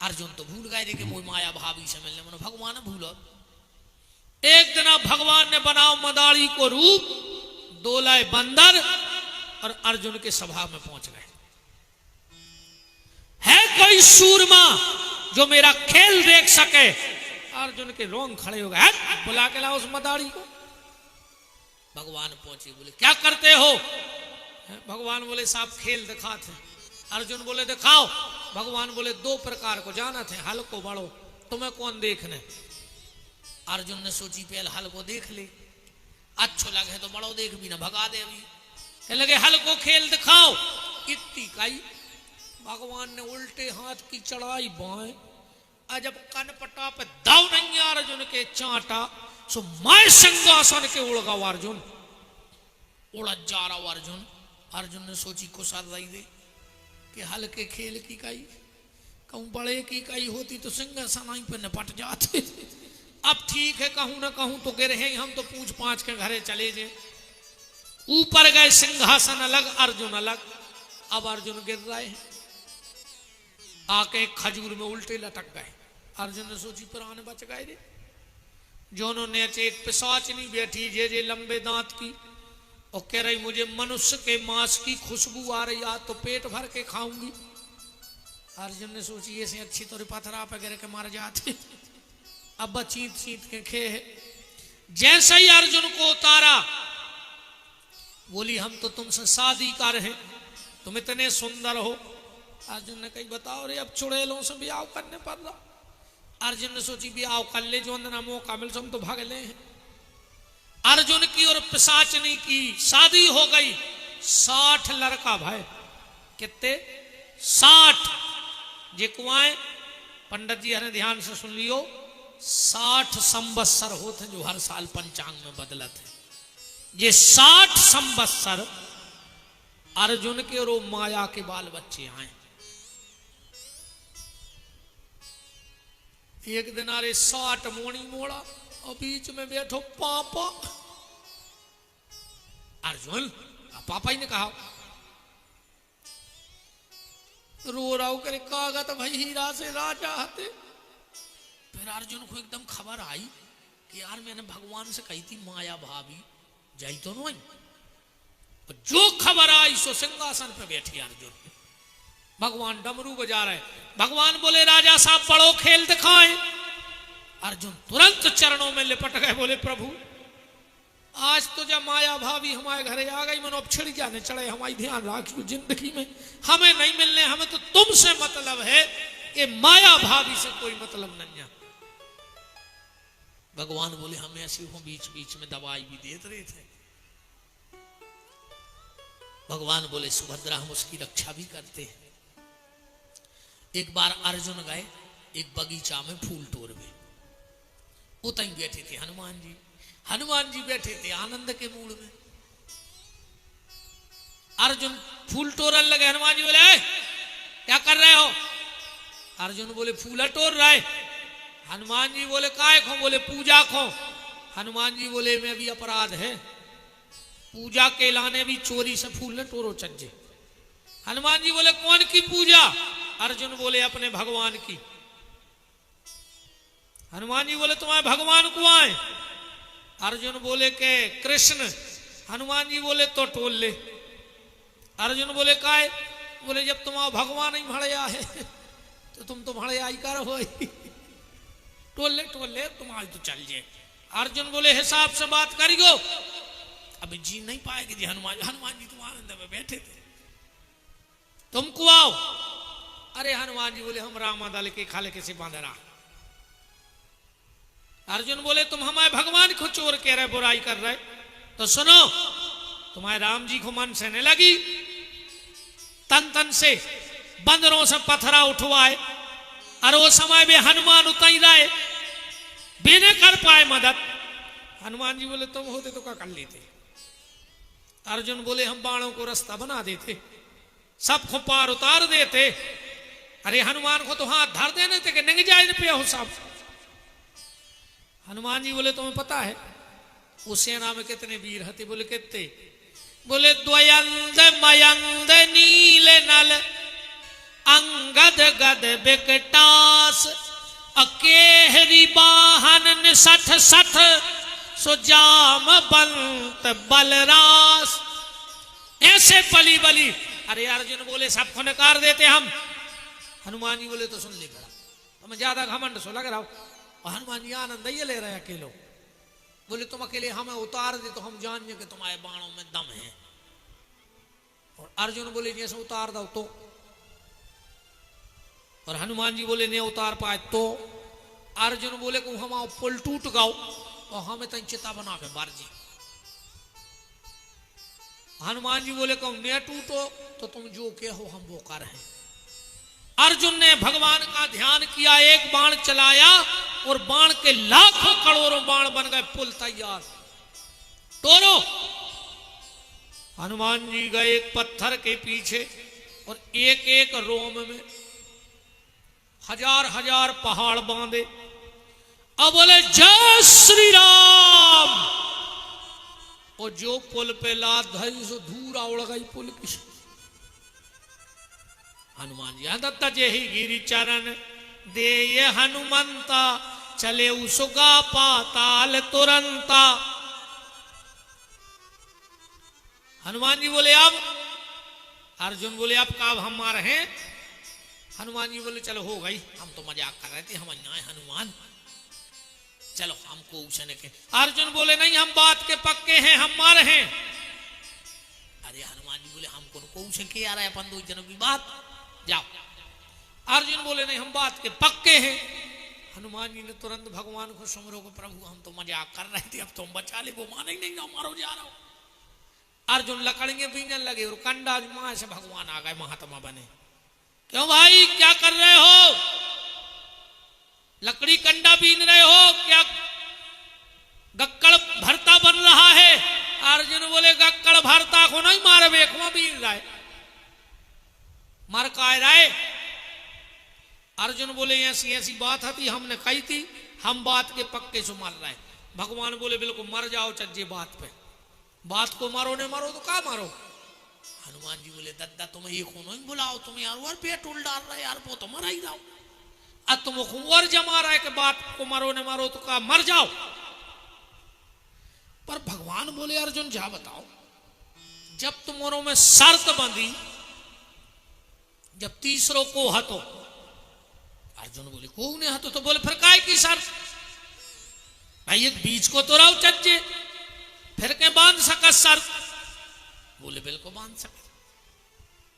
अर्जुन तो भूल गए थे कि वो माया भाभी से मिलने, मनो भगवान भूलो। एक दिन भगवान ने बनाओ मदारी को रूप, दोलाए बंदर और अर्जुन के सभा में पहुंच गए। है कोई सूरमा जो मेरा खेल देख सके? अर्जुन के रोंग खड़े हो गए। बुला के लाओ उस मदारी को। भगवान पहुंचे, बोले क्या करते हो? भगवान बोले साहब खेल दिखाते। अर्जुन बोले दिखाओ। भगवान बोले दो प्रकार को जाना थे, हल को बड़ो, तुम्हें कौन देखने? अर्जुन ने सोची पहले हल को देख ले, अच्छो लगे तो बड़ो देख भी ना, भगा दे अभी। कह लगे हल को खेल दिखाओ। इतनी काई भगवान ने उल्टे हाथ की चढ़ाई बाएं, जब कनपटा पे दाव नहीं अर्जुन के चांटा, सो मैं सिंहासन के उड़ गया अर्जुन, उड़ जा रहा अर्जुन। अर्जुन ने सोची को सर रही दे कि हल्के खेल की काई, कहूं बड़े की काई होती तो सिंहासन पे निपट जाते। अब ठीक है, कहूं ना कहूं तो गिर है, हम तो पूछ पाछ के घरे चले जे। ऊपर गए, सिंहासन अलग, अर्जुन अलग। अब अर्जुन गिर रहे हैं, आके खजूर में उल्टे लटक गए। अर्जुन ने सोची प्राण बच गए रे। जोनों ने एक पिशाचनी बैठी जे लंबे दांत की, और कह रही मुझे मनुष्य के मांस की खुशबू आ रही, आज तो पेट भर के खाऊंगी। अर्जुन ने सोची ऐसे अच्छी तो पथरा पे गिर के मार जाते। अब चीत चीत के खे है। जैसे ही अर्जुन को उतारा, बोली हम तो तुमसे शादी कर हैं, तुम इतने सुंदर हो। अर्जुन ने कही बताओ रे, अब चुड़ैलों से ब्याह करने पड़ रहा। अर्जुन ने सोची ब्याह कर ले, जो अंदर मौका मिल हम तो भाग ले हैं। अर्जुन की और पिशाचनी की शादी हो गई। 60 लड़का भाई, कितने 60 जे कुआं। पंडित जी हने ध्यान से सुन लियो, 60 संवत्सर होते जो हर साल पंचांग में बदलत है। ये 60 संवत्सर अर्जुन के और वो माया के बाल बच्चे आए। एक दिन अरे 60 मोणी मोड़ा, और बीच में बैठो पापा। अर्जुन पापा ही ने कहा, रो रहा करे कागत भाई हीरा से राजा हते। फिर अर्जुन को एकदम खबर आई कि यार मैंने भगवान से कही थी माया भाभी जाई तो नहीं। जो खबर आई सो सिंहासन पे बैठी अर्जुन। भगवान डमरू बजा रहे। भगवान बोले राजा साहब बड़ो खेल दिखाएं। अर्जुन तुरंत चरणों में लिपट गए, बोले प्रभु आज तो जब माया भाभी हमारे घरे आ गई, मनो अब छिड़ जाने चढ़े, हमारी ध्यान रखियो जिंदगी में हमें नहीं मिलने, हमें तो तुमसे मतलब है, ये माया भाभी से कोई मतलब नहीं है। भगवान बोले हम ऐसे हो, बीच बीच में दवाई भी देते रहे थे। भगवान बोले सुभद्रा हम उसकी रक्षा भी करते हैं। एक बार अर्जुन गए एक बगीचा में फूल तोड़ में, उतई बैठे थे हनुमान जी। हनुमान जी बैठे थे आनंद के मूड में। अर्जुन फूल तोड़ने लगे। हनुमान जी बोले क्या कर रहे हो? अर्जुन बोले फूल तोड़ रहे। हनुमान जी बोले काय खो? बोले पूजा खो। हनुमान जी बोले मैं भी अपराध है, पूजा के लाने भी चोरी से फूल न तोड़ो चज्जे। हनुमान जी बोले कौन की पूजा? अर्जुन बोले अपने भगवान की। हनुमान जी बोले तुम्हारे भगवान को आए? अर्जुन बोले के कृष्ण। हनुमान जी बोले तो टोल ले। अर्जुन बोले काय? बोले जब तुम्हारा भगवान ही भड़या है तो तुम तो भड़या ही कर हो। टोल ले तुम्हारी तो चल जाए। अर्जुन बोले हिसाब से बात करियो। अभी जी नहीं पाएगी जी हनुमान जी तुम आनंद में बैठे थे, तुमको आओ। अरे हनुमान जी बोले हम रामा दल के खाले के से बांधरा। अर्जुन बोले तुम हमारे भगवान को चोर कह रहे, बुराई कर रहे, तो सुनो तुम्हारे राम जी को मन से नहीं लगी, तन तन से बंदरों से पत्थरा उठवाए, और वो समय में हनुमान उतर रहे, बिना कर पाए मदद। हनुमान जी बोले तुम होते तो क्या कर लेते? अर्जुन बोले हम बाणों को रास्ता बना देते, सबको पार उतार देते। अरे हनुमान को तो हाथ धर देने थे कि नहीं जाए पे हो सब। हनुमान जी बोले तुम्हें पता है उस सेना में कितने वीर हते? बोले कितने? बोले द्वयंद मयंद नील नल अंगद गद बिकटास अकेहरी बाहन सठ सठ सुजाम बंत बलरास। ऐसे बली बली। अरे अर्जुन बोले सबको नकार देते हम। हनुमान जी बोले तो सुन ले बड़ा, तुम्हें ज्यादा घमंड सो लग रहा हो। और हनुमान जी आनंद ये ले रहे अकेलो। बोले तुम अकेले हमें उतार दे तो हम जान जाए कि तुम्हारे बाणों में दम है। और अर्जुन बोले जैसे उतार दो तो, और हनुमान जी बोले नहीं उतार पाए तो। अर्जुन बोले को हम पुल टूट गाओ और हमें तन चिता बना के मार जी। हनुमान जी बोले को न टूटो तो तुम जो के हो हम वो कर हैं। अर्जुन ने भगवान का ध्यान किया, एक बाण चलाया और बाण के लाखों करोड़ों बाण बन गए, पुल तैयार। तोड़ो। हनुमान जी गए एक पत्थर के पीछे और एक एक रोम में हजार हजार पहाड़ बांधे। अब बोले जय श्री राम। और जो पुल पे लात धरी सो धूरा उड़ गई पुल की। हनुमान जी दत्ता जे ही गिरी चरण दे ये हनुमंता, चले उसुगा पाताल तुरंता। हनुमान जी बोले अब। अर्जुन बोले अब का हम मार हैं। हनुमान जी बोले चलो हो गई, हम तो मजाक कर रहे थे, हम अन्याय हनुमान, चलो हमको उछने के। अर्जुन बोले नहीं हम बात के पक्के हैं, हम मार हैं। अरे हनुमान जी बोले हमको उछे के आ रहा है अपन दो जनों की बात, जाओ। अर्जुन बोले नहीं हम बात के पक्के हैं। हनुमान जी ने तुरंत भगवान को सुमरो को प्रभु हम तो मजाक कर रहे थे, अब तुम बचा ले, वो माने नहीं ना मारो जा रहा हो। अर्जुन लकड़ियां बीनने लगे और कंडा मां से भगवान आ गए, महात्मा बने। क्यों भाई क्या कर रहे हो, लकड़ी कंडा बीन रहे हो, क्या गक्कड़ भरता बन रहा है। अर्जुन बोले गक्कड़ भरता को नहीं मारे, बेखवा बीन रहा है, मर का राय। अर्जुन बोले ऐसी ऐसी बात थी हमने कही थी, हम बात के पक्के से मर रहे। भगवान बोले बिल्कुल मर जाओ चज्जे बात पे, बात को मारो ने मारो तो का मारो। हनुमान जी बोले दद्दा तुम्हें ये कौन बुलाओ, तुम यार और पेट उल डाल रहे यार, वो तो मरा ही जाओ। अब तुम और जमा रहा है कि बात को मारो ने मारो तो का मर जाओ। पर भगवान बोले अर्जुन जा बताओ, जब तुम्हारों में शर्त बंधी, जब तीसरों को हतो। अर्जुन बोले को ने हतो, तो बोले फिर काय की शर्त भाई, एक बीच को तो रहो चच्चे, फिर के बांध सका शर्त। बोले बिल्कुल बांध सके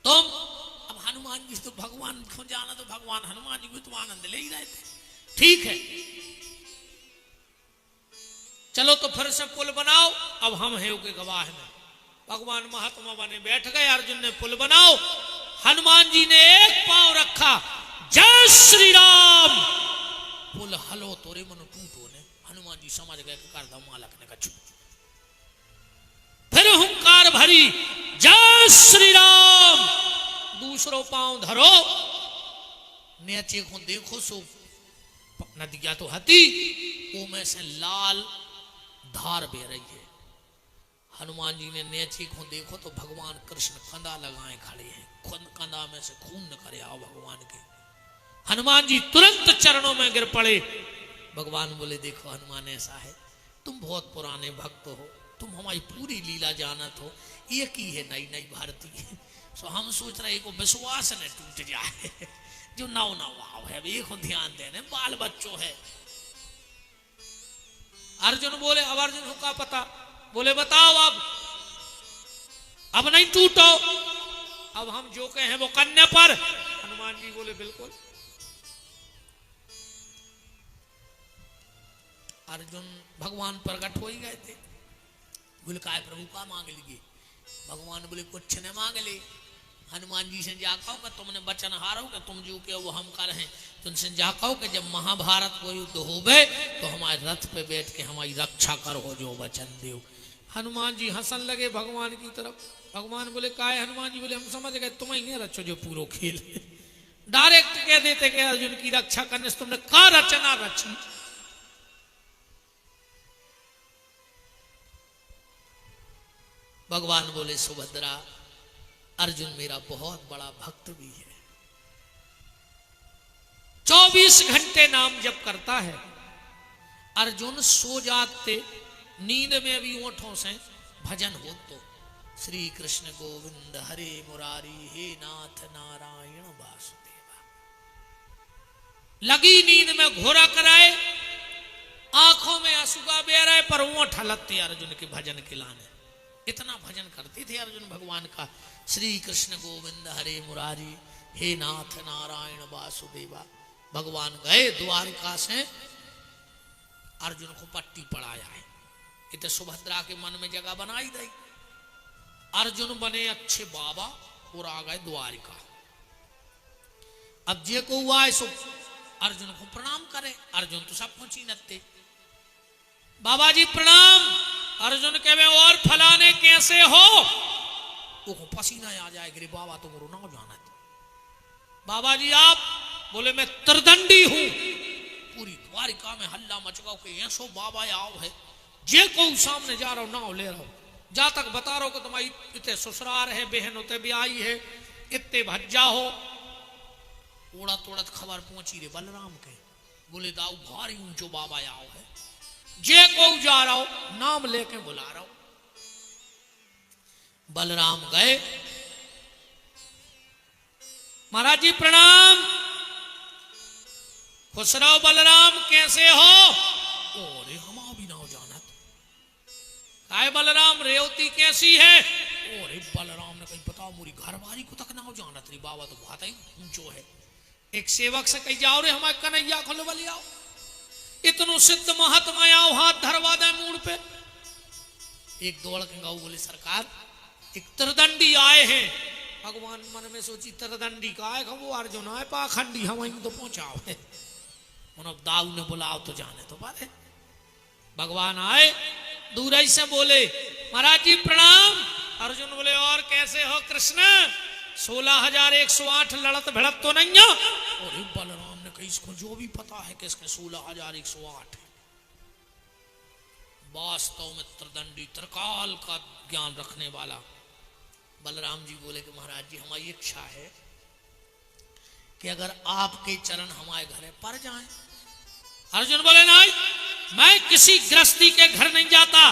तुम। अब हनुमान जी तो भगवान को जाना, तो भगवान हनुमान जी भी तो आनंद ले ही रहे थे। ठीक है चलो तो फिर से पुल बनाओ, अब हम हैं के गवाह में। भगवान महात्मा बने बैठ गए, अर्जुन ने पुल बनाओ। हनुमान जी ने एक पांव रखा, जय श्री राम। पुल हलो तोरे मन टूटो ने। हनुमान जी समझ गए कि कर दो मालक ने कछु। फिर हुंकार भरी, जय श्री राम। दूसरो पांव धरो, नीचे को देखो सो नदिया तो हती, वो में से लाल धार बह रही है। हनुमान जी ने नीचे को देखो तो भगवान कृष्ण कंधा लगाए खड़े हैं, कंधा में से खून न करे आओ भगवान के। हनुमान जी तुरंत चरणों में गिर पड़े। भगवान बोले देखो हनुमान ऐसा है, तुम बहुत पुराने भक्त हो, तुम हमारी पूरी लीला जानत हो, एक ही है नई नई भारतीय, सो हम सोच रहे को विश्वास न टूट जाए, जो नव नवाव है एक ध्यान देने, बाल बच्चों है। अर्जुन बोले अब अर्जुन को क्या पता। बोले बताओ अब नहीं टूटो, अब हम जो कहें वो करने पर। हनुमान जी बोले बिल्कुल। अर्जुन भगवान प्रकट हो ही गए थे। बोले काय प्रभु का मांग लीजिए। भगवान बोले कुछ न मांग ले, हनुमान जी से जा कहो कि तुमने वचन हारो कि तुम जो के वो हम कर हैं, तुमसे जा कहो कि जब महाभारत को युद्ध होवे तो हमारे रथ पे बैठ के हमारी रक्षा करो, जो वचन दो। हनुमान जी हंसन लगे भगवान की तरफ। भगवान बोले काय। हनुमान जी बोले हम समझ गए तुम ही रचो जो पूरा खेल। डायरेक्ट कह देते कि अर्जुन की रक्षा करने से तुमने का रचना रची। भगवान बोले सुभद्रा अर्जुन मेरा बहुत बड़ा भक्त भी है, 24 घंटे नाम जप करता है। अर्जुन सो जाते नींद में भी ओंठों से भजन हो तो श्री कृष्ण गोविंद हरे मुरारी हे नाथ नारायण वासुदेवा। लगी नींद में घोड़ा कराए आंखों में आंसू का बेर है, पर वो ठलकते अर्जुन के भजन के लाने। इतना भजन करते थे अर्जुन भगवान का। श्री कृष्ण गोविंद हरे मुरारी, हे नाथ नारायण वासुदेवा। भगवान गए द्वारिका से, अर्जुन को पट्टी पड़ाया है। इत सुभद्रा के मन में जगह बनाई गई। अर्जुन बने अच्छे बाबा और आ गए द्वारिका। अब जे को हुआ है सो अर्जुन को प्रणाम करे। अर्जुन तो सब पहुंची नते, बाबा जी प्रणाम। अर्जुन कहे और फलाने कैसे हो? वो पसीना आ जाए, गिरे बाबा तुम रो ना जाना। बाबा जी आप? बोले मैं त्रिदंडी हूं। पूरी द्वारिका में हल्ला मच गया कि ऐसो बाबा आओ है, जे को सामने जा रहा हो ना ले रहा हो, जा तक बता रहा हो कि तुम्हारी इतने ससुराल है, बहन उते भी आई है, इतने भज्जा हो। ओड़ा तोड़त खबर पहुंची रे बलराम के। बोले दाऊ भारी ऊंचो बाबा आओ है, जे को जा रहा हो नाम लेके बुला रहा हो। बलराम गए, महाराज जी प्रणाम। खुश रहो बलराम, कैसे हो? अरे हम भी ना हो जानत। काय बलराम रेवती कैसी है? अरे बलराम ने कहीं बताओ मोरी घरवारी को तक ना हो जानत रे बाबा, तो बहुत ही ऊंचो है। एक सेवक से कही जाओ रे हमारे कन्हैया खुलवली आओ, इतनो सिद्ध महात्मा आओ, हाथ धरवा दे मूड पे। एक दौड़ के गाँव बोले सरकार एक त्रिदंडी आए हैं। भगवान मन में सोची त्रिदंडी का है, वो अर्जुन आए पाखंडी, हम वहीं तो पहुंचाओ है। दाऊ ने बुलाओ तो जाने तो बात है। भगवान आए, दूर ही से बोले महाराज जी प्रणाम। अर्जुन बोले और कैसे हो कृष्ण? 16,108 लड़त भिड़त तो नहीं है? और बलराम ने कही इसको जो भी पता है कि इसके 16,108 है। वास्तव में त्रिदंडी त्रिकाल का ज्ञान रखने वाला। बलराम जी बोले कि महाराज जी हमारी इच्छा है कि अगर आपके चरण हमारे घर पर जाएं। अर्जुन बोले नहीं, मैं किसी गृहस्थी के घर नहीं जाता।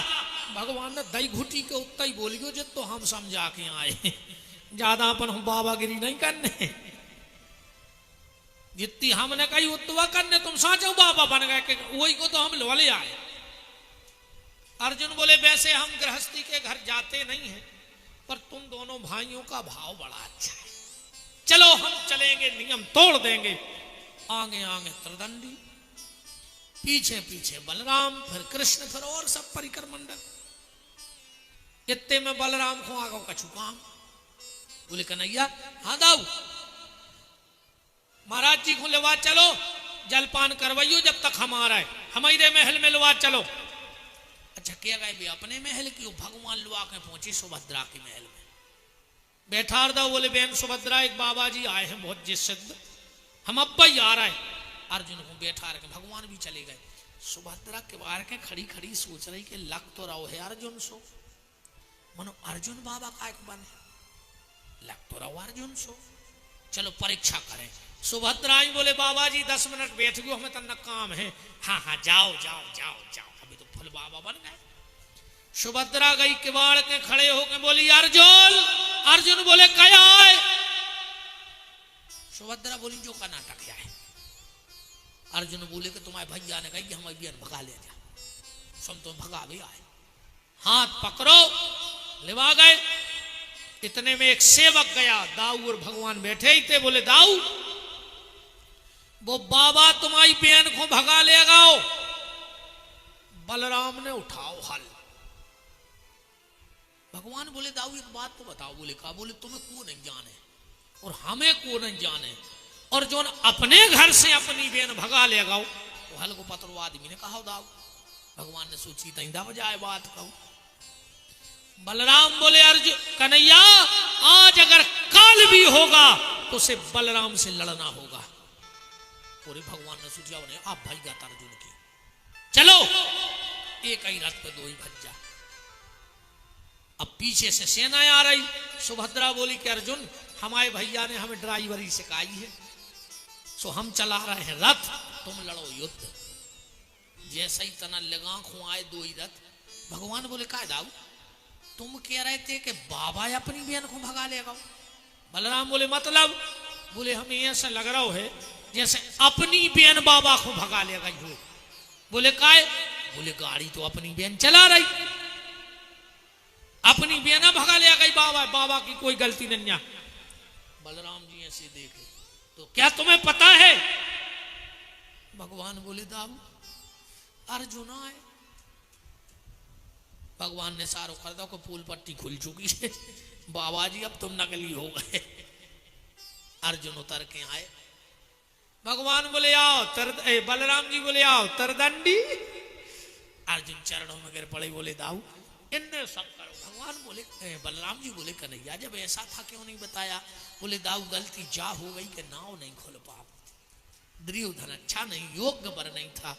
भगवान ने दही घुटी के उत्ता ही बोलियो जो तो हम समझा के आए, ज्यादा अपन हम बाबागिरी नहीं करने। जितनी हमने कही उतवा करने, तुम साचो बाबा बन गए कि वही को तो हम लोले आए। अर्जुन बोले वैसे हम गृहस्थी के घर जाते नहीं हैं, पर तुम दोनों भाइयों का भाव बड़ा अच्छा है, चलो हम चलेंगे, नियम तोड़ देंगे। आगे आगे त्रिदंडी, पीछे पीछे बलराम, फिर कृष्ण, फिर और सब परिकर मंडल। इतने में बलराम को आगो कछु काम। बोले कन्हैया हाँ दाऊ, महाराज जी को लेवा चलो, जलपान करवाइयो जब तक हमारा है, हमारे महल में लुआ चलो। अच्छा क्या गए भी अपने महल की? भगवान लुआ के पहुंची सुभद्रा के महल में। बैठा दो। बोले बहन सुभद्रा एक बाबा जी आए हैं बहुत जिद, हम अब्बा ही आ रहा है। अर्जुन को बैठा रखे, भगवान भी चले गए। सुभद्रा के बाहर के खड़ी खड़ी सोच रही कि लग तो रहो है अर्जुन सो, मनो अर्जुन बाबा का बने, लग तो रहो अर्जुन सो, चलो परीक्षा करें। सुभद्रा ही बोले बाबा जी 10 मिनट बैठ गयो, हमें तन्ना काम है। हाँ हाँ जाओ जाओ जाओ जाओ, अभी तो फुल बाबा बन गए। सुभद्रा गई किवाड़ के खड़े होके बोली अर्जुन। अर्जुन बोले क्या है? सुभद्रा बोली जो का नाटक है। अर्जुन बोले कि तुम्हारे भैया ने कही हमारे बियन भगा ले जा, सुन तो भगा भी आए। हाथ पकड़ो, लेवा गए। इतने में एक सेवक गया, दाऊ और भगवान बैठे ही थे। बोले दाऊ वो बाबा तुम्हारी बहन को भगा ले गाओ। बलराम ने उठाओ हल। भगवान बोले दाऊ एक बात तो बताओ। बोले कहा? बोले तुम्हें को नहीं जाने और हमें को नहीं जाने, और जो अपने घर से अपनी बहन भगा ले गाओ तो हल को पतरो आदमी ने कहा दाऊ। भगवान ने सोची तंदा बजाए बात कहूं। बलराम बोले अर्जुन कन्हैया आज अगर काल भी होगा तो उसे बलराम से लड़ना होगा। पूरे भगवान ने सोचा उन्हें आप भाई गाता अर्जुन की, चलो एक ही रथ पे दो ही भज्जा। अब पीछे से सेना आ रही। सुभद्रा बोली कि अर्जुन हमारे भैया ने हमें ड्राइवरी सिखाई है, सो हम चला रहे हैं रथ, तुम लड़ो युद्ध। जैसे ही तना लगा खुआए दो ही रथ। भगवान बोले का दाऊ तुम कह रहे थे कि बाबा अपनी बहन को भगा लेगा। बलराम बोले मतलब? बोले हमें ऐसा लग रहा है जैसे अपनी बहन बाबा को भगा लेगा। बोले काय? बोले गाड़ी तो अपनी बहन चला रही, अपनी बहना भगा ले गई, बाबा बाबा की कोई गलती नहीं है। बलराम जी ऐसे देखे तो क्या तुम्हें पता है? भगवान बोले दाऊ अर्जुना है। भगवान ने सारो कर दो को फूल पट्टी खुल चुकी है, बाबा जी अब तुम नकली हो गए। अर्जुन उतर के आए, भगवान बोले आओ बलराम जी बोले आओ तरदंडी। अर्जुन चरणों में गिर पड़े, बोले दाऊ इनने सब करो। भगवान बोले बलराम जी बोले कन्हैया जब ऐसा था क्यों नहीं बताया? बोले दाऊ गलती जा हो गई कि नाव नहीं खोल पा, दुर्योधन अच्छा नहीं, योग्य वर नहीं था।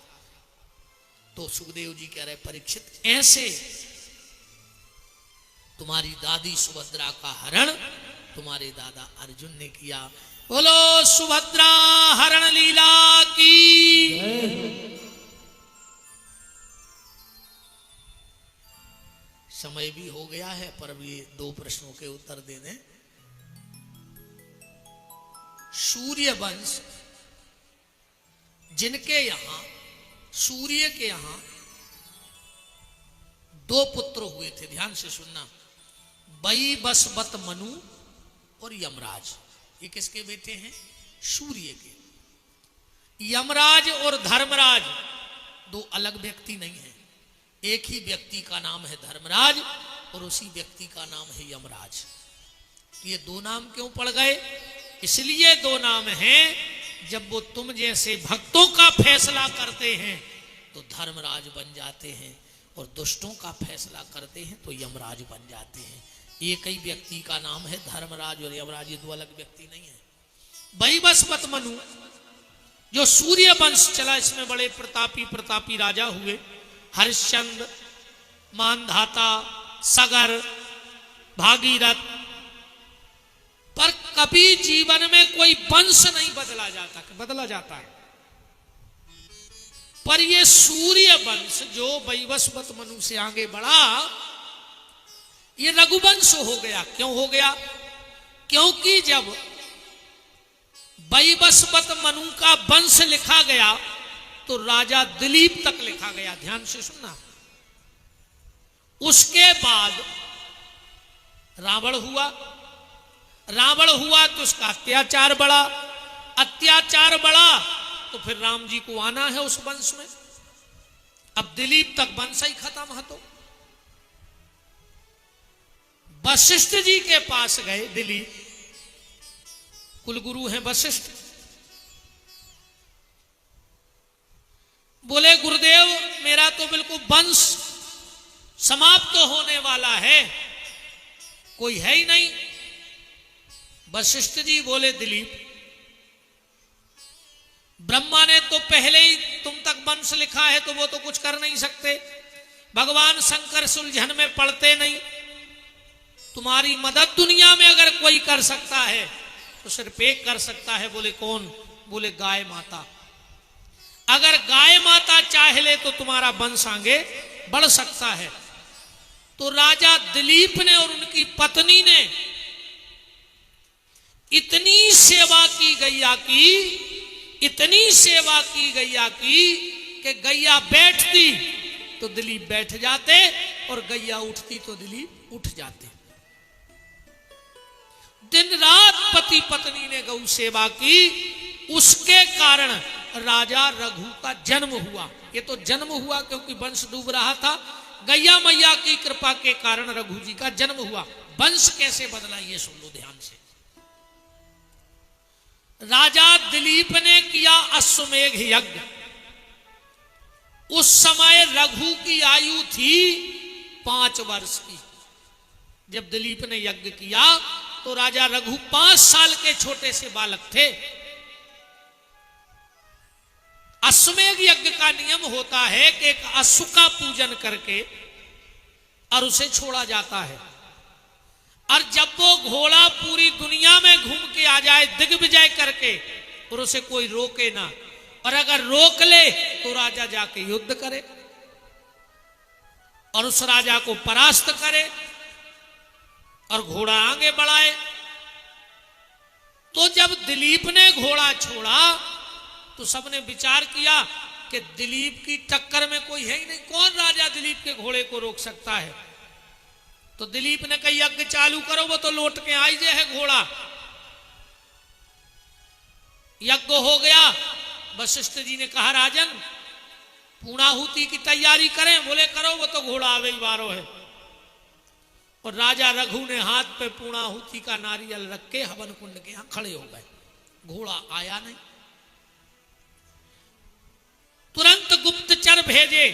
तो सुखदेव जी कह रहे परीक्षित ऐसे तुम्हारी दादी सुभद्रा का हरण तुम्हारे दादा अर्जुन ने किया। बोलो सुभद्रा हरण लीला की। समय भी हो गया है पर अब ये 2 प्रश्नों के उत्तर दे दें। सूर्य वंश जिनके यहां सूर्य के यहां 2 पुत्र हुए थे, ध्यान से सुनना, वैवस्वत मनु और यमराज। ये किसके बेटे हैं? सूर्य के। यमराज और धर्मराज 2 अलग व्यक्ति नहीं है, एक ही व्यक्ति का नाम है धर्मराज और उसी व्यक्ति का नाम है यमराज। ये 2 नाम क्यों पड़ गए? इसलिए 2 नाम हैं, जब वो तुम जैसे भक्तों का फैसला करते हैं तो धर्मराज बन जाते हैं और दुष्टों का फैसला करते हैं तो यमराज बन जाते हैं। एक ही व्यक्ति का नाम है धर्मराज और यमराज, ये 2 अलग व्यक्ति नहीं है। वैवस्वत मनु जो सूर्य वंश चला, इसमें बड़े प्रतापी राजा हुए, हरिश्चंद्र, मानधाता, सगर, भागीरथ। पर कभी जीवन में कोई वंश नहीं बदला जाता है। पर ये सूर्य वंश जो वैवस्वत मनु से आगे बढ़ा, ये रघुवंश हो गया। क्यों हो गया? क्योंकि जब वैवस्वत मनु का वंश लिखा गया तो राजा दिलीप तक लिखा गया, ध्यान से सुनना। उसके बाद रावण हुआ तो उसका अत्याचार बढ़ा तो फिर राम जी को आना है उस वंश में। अब दिलीप तक वंश ही खत्म है तो वशिष्ठ जी के पास गए। दिलीप कुलगुरु हैं वशिष्ठ, बोले गुरुदेव मेरा तो बिल्कुल वंश समाप्त होने वाला है, कोई है ही नहीं। वशिष्ठ जी बोले दिलीप ब्रह्मा ने तो पहले ही तुम तक वंश लिखा है तो वो तो कुछ कर नहीं सकते, भगवान शंकर सुलझन में पड़ते नहीं, तुम्हारी मदद दुनिया में अगर कोई कर सकता है तो सिर्फ एक कर सकता है। बोले कौन? बोले गाय माता। अगर गाय माता चाहे ले तो तुम्हारा वंश आगे बढ़ सकता है। तो राजा दिलीप ने और उनकी पत्नी ने इतनी सेवा की गैया की कि गैया बैठती तो दिलीप बैठ जाते और गैया उठती तो दिलीप उठ जाते। दिन रात पति पत्नी ने गौ सेवा की, उसके कारण राजा रघु का जन्म हुआ। ये तो जन्म हुआ क्योंकि वंश डूब रहा था, गैया मैया की कृपा के कारण रघु जी का जन्म हुआ। वंश कैसे बदला ये सुन लो ध्यान से। राजा दिलीप ने किया अश्वमेघ यज्ञ। उस समय रघु की आयु थी 5 वर्ष की। जब दिलीप ने यज्ञ किया तो राजा रघु 5 साल के छोटे से बालक थे। अश्वमेघ यज्ञ का नियम होता है कि एक अश्व का पूजन करके और उसे छोड़ा जाता है, और जब वो घोड़ा पूरी दुनिया में घूम के आ जाए दिग्विजय करके और उसे कोई रोके ना, और अगर रोक ले तो राजा जाके युद्ध करे और उस राजा को परास्त करे और घोड़ा आगे बढ़ाए। तो जब दिलीप ने घोड़ा छोड़ा तो सबने विचार किया कि दिलीप की टक्कर में कोई है ही नहीं, कौन राजा दिलीप के घोड़े को रोक सकता है। तो दिलीप ने कही यज्ञ चालू करो, वो तो लौट के आई जे है घोड़ा। यज्ञ हो गया। वशिष्ठ जी ने कहा राजन पूर्णाहुति की तैयारी करें। बोले करो, वो तो घोड़ा आ गई बारो है। और राजा रघु ने हाथ पे पूर्णाहुति का नारियल रख के हवन कुंड के यहां खड़े हो गए। घोड़ा आया नहीं। तुरंत गुप्तचर भेजे।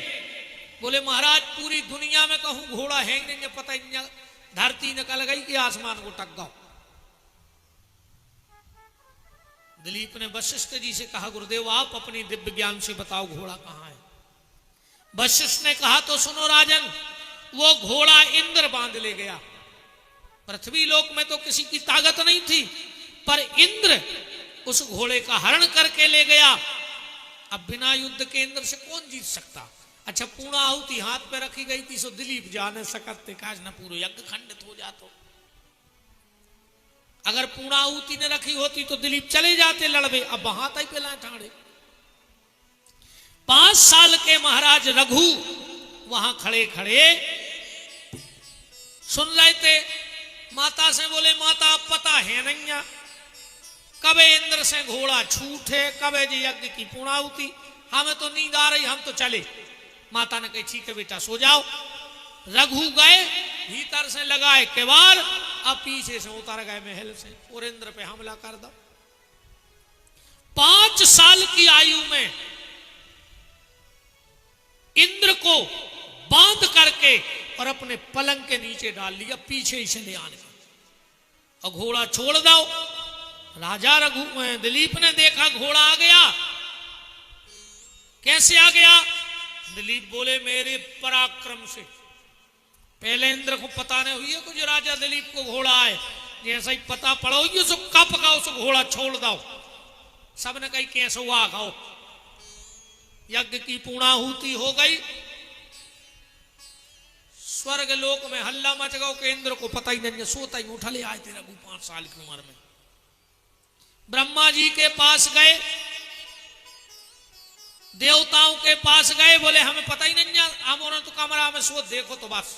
बोले महाराज पूरी दुनिया में कहूं घोड़ा है ही नहीं, पता ही नहीं, धरती निकल गई कि आसमान को टक गओ। दिलीप ने वशिष्ठ जी से कहा गुरुदेव आप अपनी दिव्य ज्ञान से बताओ घोड़ा कहां है। वशिष्ठ ने कहा तो सुनो राजन, वो घोड़ा इंद्र बांध ले गया। पृथ्वी लोक में तो किसी की ताकत नहीं थी, पर इंद्र उस घोड़े का हरण करके ले गया। अब बिना युद्ध के इंद्र से कौन जीत सकता। अच्छा पूर्णाहुति हाथ पे रखी गई थी, सो दिलीप जाने सकते काज न पूरा यज्ञ खंडित हो जातो। अगर पूर्णाहुति ने रखी होती तो दिलीप चले जाते लड़बे, अब वहां तक पे ठाणे। 5 साल के महाराज रघु वहां खड़े खड़े सुन रहे थे। माता से बोले माता अब पता है नहीं कबे इंद्र से घोड़ा छूटे, कबे जी यज्ञ की पूर्णाहुति, हमें तो नींद आ रही, हम तो चले। माता ने कही ठीक है बेटा सो जाओ। रघु गए, भीतर से लगाए केवाड़, अब पीछे से उतर गए महल से और इंद्र पे हमला कर दो। 5 साल की आयु में इंद्र को बांध करके और अपने पलंग के नीचे डाल लिया, पीछे ही से ले आने का, और घोड़ा छोड़ दो। राजा रघु दिलीप ने देखा घोड़ा आ गया। कैसे आ गया? दिलीप बोले मेरे पराक्रम से। पहले इंद्र को पता नहीं हुई है कुछ राजा दिलीप को घोड़ा आए, जैसा ही पता पड़ा हुई उसको कप का उस घोड़ा छोड़ दो। सबने कही कैसे हुआ खाओ। यज्ञ की पूर्णाहुति हो गई। स्वर्ग लोक में हल्ला मच गया कि इंद्र को पता ही नहीं, सोता ही उठा ले आए थे रघु 5 साल की उम्र में। ब्रह्मा जी के पास गए, देवताओं के पास गए, बोले हमें पता ही नहीं, हम उन्होंने तो कमरा में सो देखो तो बस।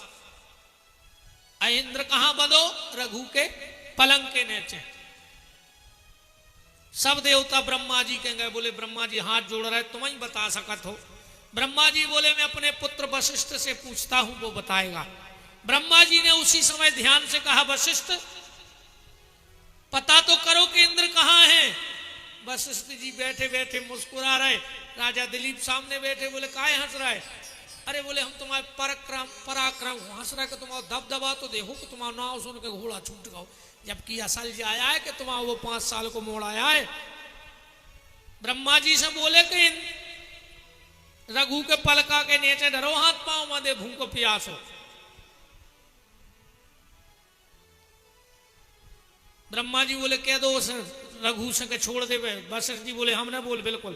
इंद्र कहां बंधो? रघु के पलंग के नीचे। सब देवता ब्रह्मा जी के गए, बोले ब्रह्मा जी हाथ जोड़ रहे, तुम ही बता सकत हो। ब्रह्मा जी बोले मैं अपने पुत्र वशिष्ठ से पूछता हूं, वो बताएगा। ब्रह्मा जी ने उसी समय ध्यान से कहा वशिष्ठ पता तो करो कि इंद्र कहां है। वशिष्ठ जी बैठे बैठे मुस्कुरा रहे। राजा दिलीप सामने बैठे, बोले काहे हंस रहा है? अरे बोले हम तुम्हारे पराक्रम हंस रहे कि तुम्हारा दबदबा तो देखो कि तुम्हारा नाव सुन के घोड़ा छूट गया, जबकि असल जो आया है कि तुम्हारा वो 5 साल को मोड़ आया है। ब्रह्मा जी से बोले कि रघु के पलका के नीचे डरो, हाथ पांव मदे भूख प्यास हो। ब्रह्मा जी बोले कह दो रघु से के छोड़ दे। वशिष्ठ जी बोले हम ना बोल, बिल्कुल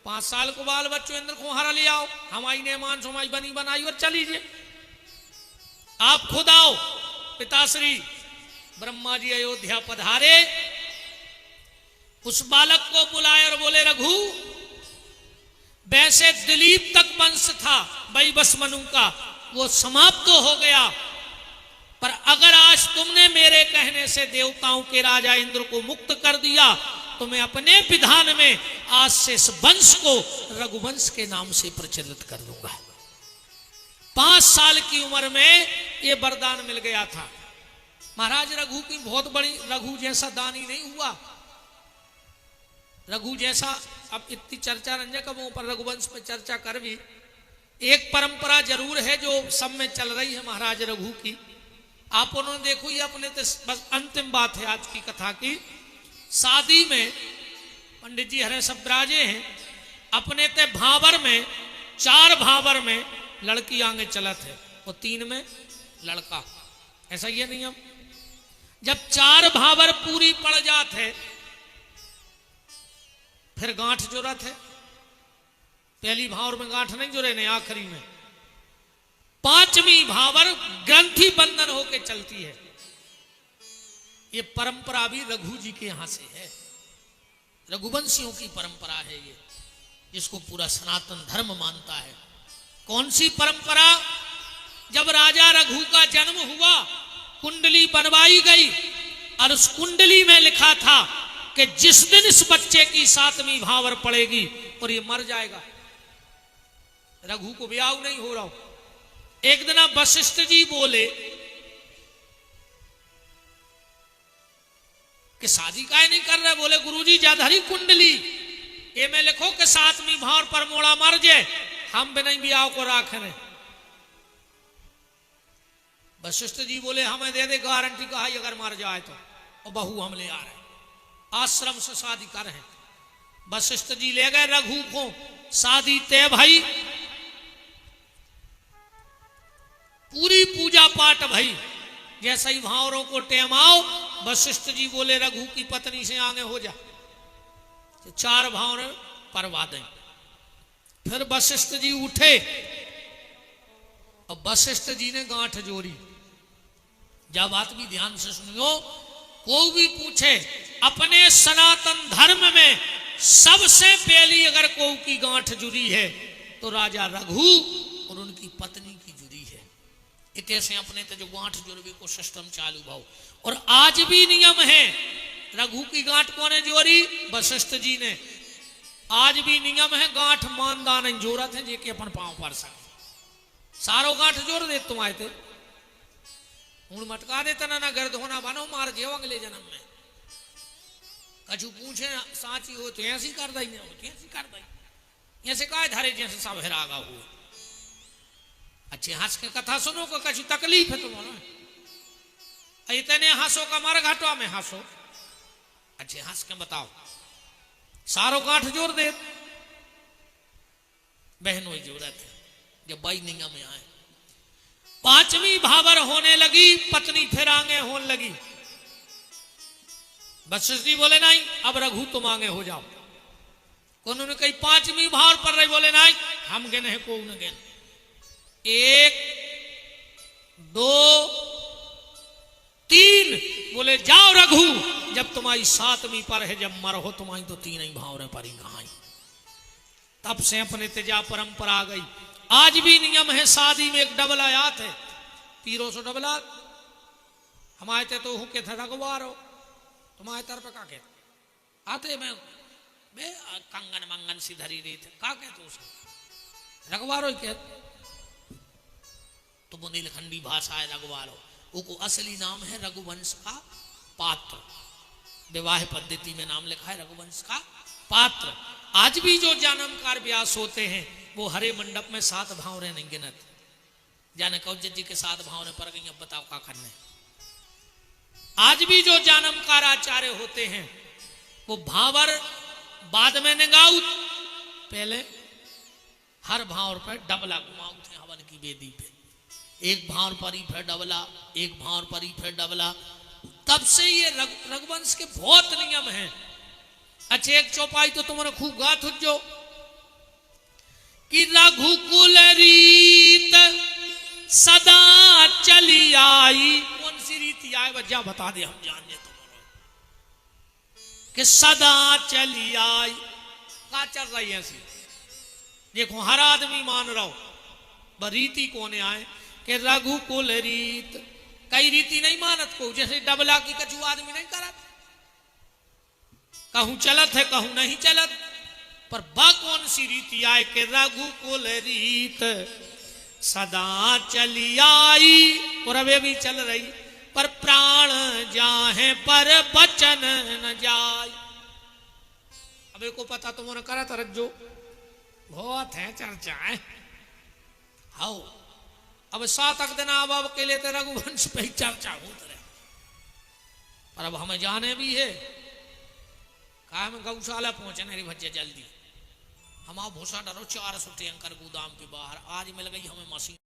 5 साल को बाल बच्चों इंद्र को हरा ले आओ, हमारी नेमान समाई बनी बनाई और चलीजिए, आप खुद आओ। पिताश्री ब्रह्मा जी अयोध्या पधारे, उस बालक को बुलाए और बोले रघु वैसे दिलीप तक वंश था वही बस मनु का, वो समाप्त तो हो गया, पर अगर आज तुमने मेरे कहने से देवताओं के राजा इंद्र को मुक्त कर दिया तो मैं अपने विधान में आज से इस वंश को रघुवंश के नाम से प्रचलित कर दूंगा। 5 साल की उम्र में ये वरदान मिल गया था। महाराज रघु की बहुत बड़ी, रघु जैसा दानी नहीं हुआ। रघु जैसा, अब इतनी चर्चा रंजक अब ऊपर रघुवंश पे चर्चा कर भी, एक परंपरा जरूर है जो सब में चल रही है महाराज रघु की। आप उन्होंने देखो ये अपने तो बस अंतिम बात है आज की कथा की। शादी में पंडित जी हरे सब राजे हैं, अपने ते भावर में 4 भावर में लड़की आगे चलत है और 3 में लड़का, ऐसा ये नियम। जब 4 भावर पूरी पड़ जात है फिर गांठ जुड़त है। पहली भावर में गांठ नहीं जुड़े नहीं, आखिरी में 5वीं भावर ग्रंथि बंधन होके चलती है। ये परंपरा भी रघु जी के यहां से है, रघुवंशियों की परंपरा है ये। जिसको पूरा सनातन धर्म मानता है। कौन सी परंपरा? जब राजा रघु का जन्म हुआ, कुंडली बनवाई गई और उस कुंडली में लिखा था कि जिस दिन इस बच्चे की 7वीं भावर पड़ेगी और ये मर जाएगा। रघु को ब्याह नहीं हो रहा। एक दिन वशिष्ठ जी बोले कि शादी काहे नहीं कर रहे? बोले गुरुजी जाधरी कुंडली ये में लिखो कि 7वीं भावर पर मोड़ा मर जाए, हम भी नहीं ब्याह को राख रहे। वशिष्ठ जी बोले हमें दे दे गारंटी, कहा अगर मर जाए तो, और बहू हम ले आ रहे, आश्रम से शादी कर रहे। वशिष्ठ जी ले गए रघु को, शादी तय भाई, पूरी पूजा पाठ भाई। जैसे ही भावरों को टेम आओ, वशिष्ठ जी बोले रघु की पत्नी से आगे हो जा, तो 4 भावर परवा दें। फिर वशिष्ठ जी उठे और वशिष्ठ जी ने गांठ जोड़ी। जब बात भी ध्यान से सुनियो, कोई भी पूछे अपने सनातन धर्म में सबसे पहली अगर कोई की गांठ जुड़ी है तो राजा रघु और उनकी पत्नी की जुड़ी है। इतने से अपने तो जो गांठ जुड़वे को सिस्टम चालू भाव। और आज भी नियम है, रघु की गांठ कौन जोड़ी? वशिष्ठ जी ने। आज भी नियम है, गांठ मानदा नहीं जोरत है, जेके अपन पांव पर सके सारो गांठ जोड़ दे तुम आए थे हूं मटका देता ना घर धोना बनो मार जेव अगले जन्म में। कछु पूछे साची हो तो ऐसी कर दई, ऐसी कर दई, ऐसे काय धारे जैसे सब हेरागा हुए। अच्छे हंस के कथा सुनो को कछु तकलीफ है तुम्हारा, इतने हंसो का मर घाटवा में हंसो। अच्छे हंस के बताओ, सारो गांठ जोड़ दे। बहनों की जरूरत है जब बाई निंगा में आए। 5वीं भावर होने लगी, पत्नी फिर आगे होने लगी। वशिष्ठ जी बोले नहीं, अब रघु तुम आगे हो जाओ। उन्होंने कही 5वीं भावर पर रही, बोले नहीं हम गिने को न गिन। 1 2 3 बोले जाओ रघु, जब तुम्हारी 7वीं पर है, जब मर हो तुम्हारी तो 3 ही भावर पर ही कहा। तब से अपने तेजा परंपरा आ गई। आज भी नियम है, शादी में एक डबल आयात है, 300 डबला हमारे ते तो हुके थे रघुवारो, तुम्हारे तरफ का कहते आते में कंगन मंगन सी धरी रही थे, का कहते उसे रघुवारो ही कहते। तो बुंदेलखंडी भाषा है रघुवारो, वो असली नाम है रघुवंश का पात्र। विवाह पद्धति में नाम लिखा है रघुवंश का पात्र। आज भी जो जन्मकार व्यास होते हैं वो हरे मंडप में 7 भावरें नहीं गिनत। जाने कौजत जी के 7 भावरें पर गई, अब बताओ क्या करने। आज भी जो जन्मकार आचार्य होते हैं वो भावर बाद में निगाउत, पहले हर भावर पर डबला घुमाउत है हवन की वेदी पे। एक भावर पर ही फिर डबला, एक भावर पर ही फिर डबला। तब से ये रघुवंश के बहुत नियम हैं। अच्छे एक चौपाई तो तुमने खूब गात हो कि रघुकुल रीत सदा चली आई। कौन सी रीति आए वजह बता दे, हम जान जे तुम्हारा कि सदा चली आई। का चल रही है ऐसी? देखो हर आदमी मान रहा हो, रीति कोने आए कि रघुकुल रीत। कई रीति नहीं मानत को, जैसे डबला की कछु आदमी नहीं करत, कहूं चलत है कहूं नहीं चलत। पर बा कौन सी रीति आए कि रघुकुल रीत सदा चली आई, और अबे भी चल रही। पर प्राण जाहे पर बचन न जाए। अबे को पता तुमने करा तरज्जो बहुत है चर्चा है। हाउ अब 7 दिन अब के लिए तो रघुवंश पे ही चर्चा होती रहे। पर अब हमें जाने भी है, कहा हम गौशाला पहुंचे नहीं भज्जे जल्दी। हम भूसा डरो 400 टैंकर गोदाम के बाहर। आज मिल गई हमें मशीन।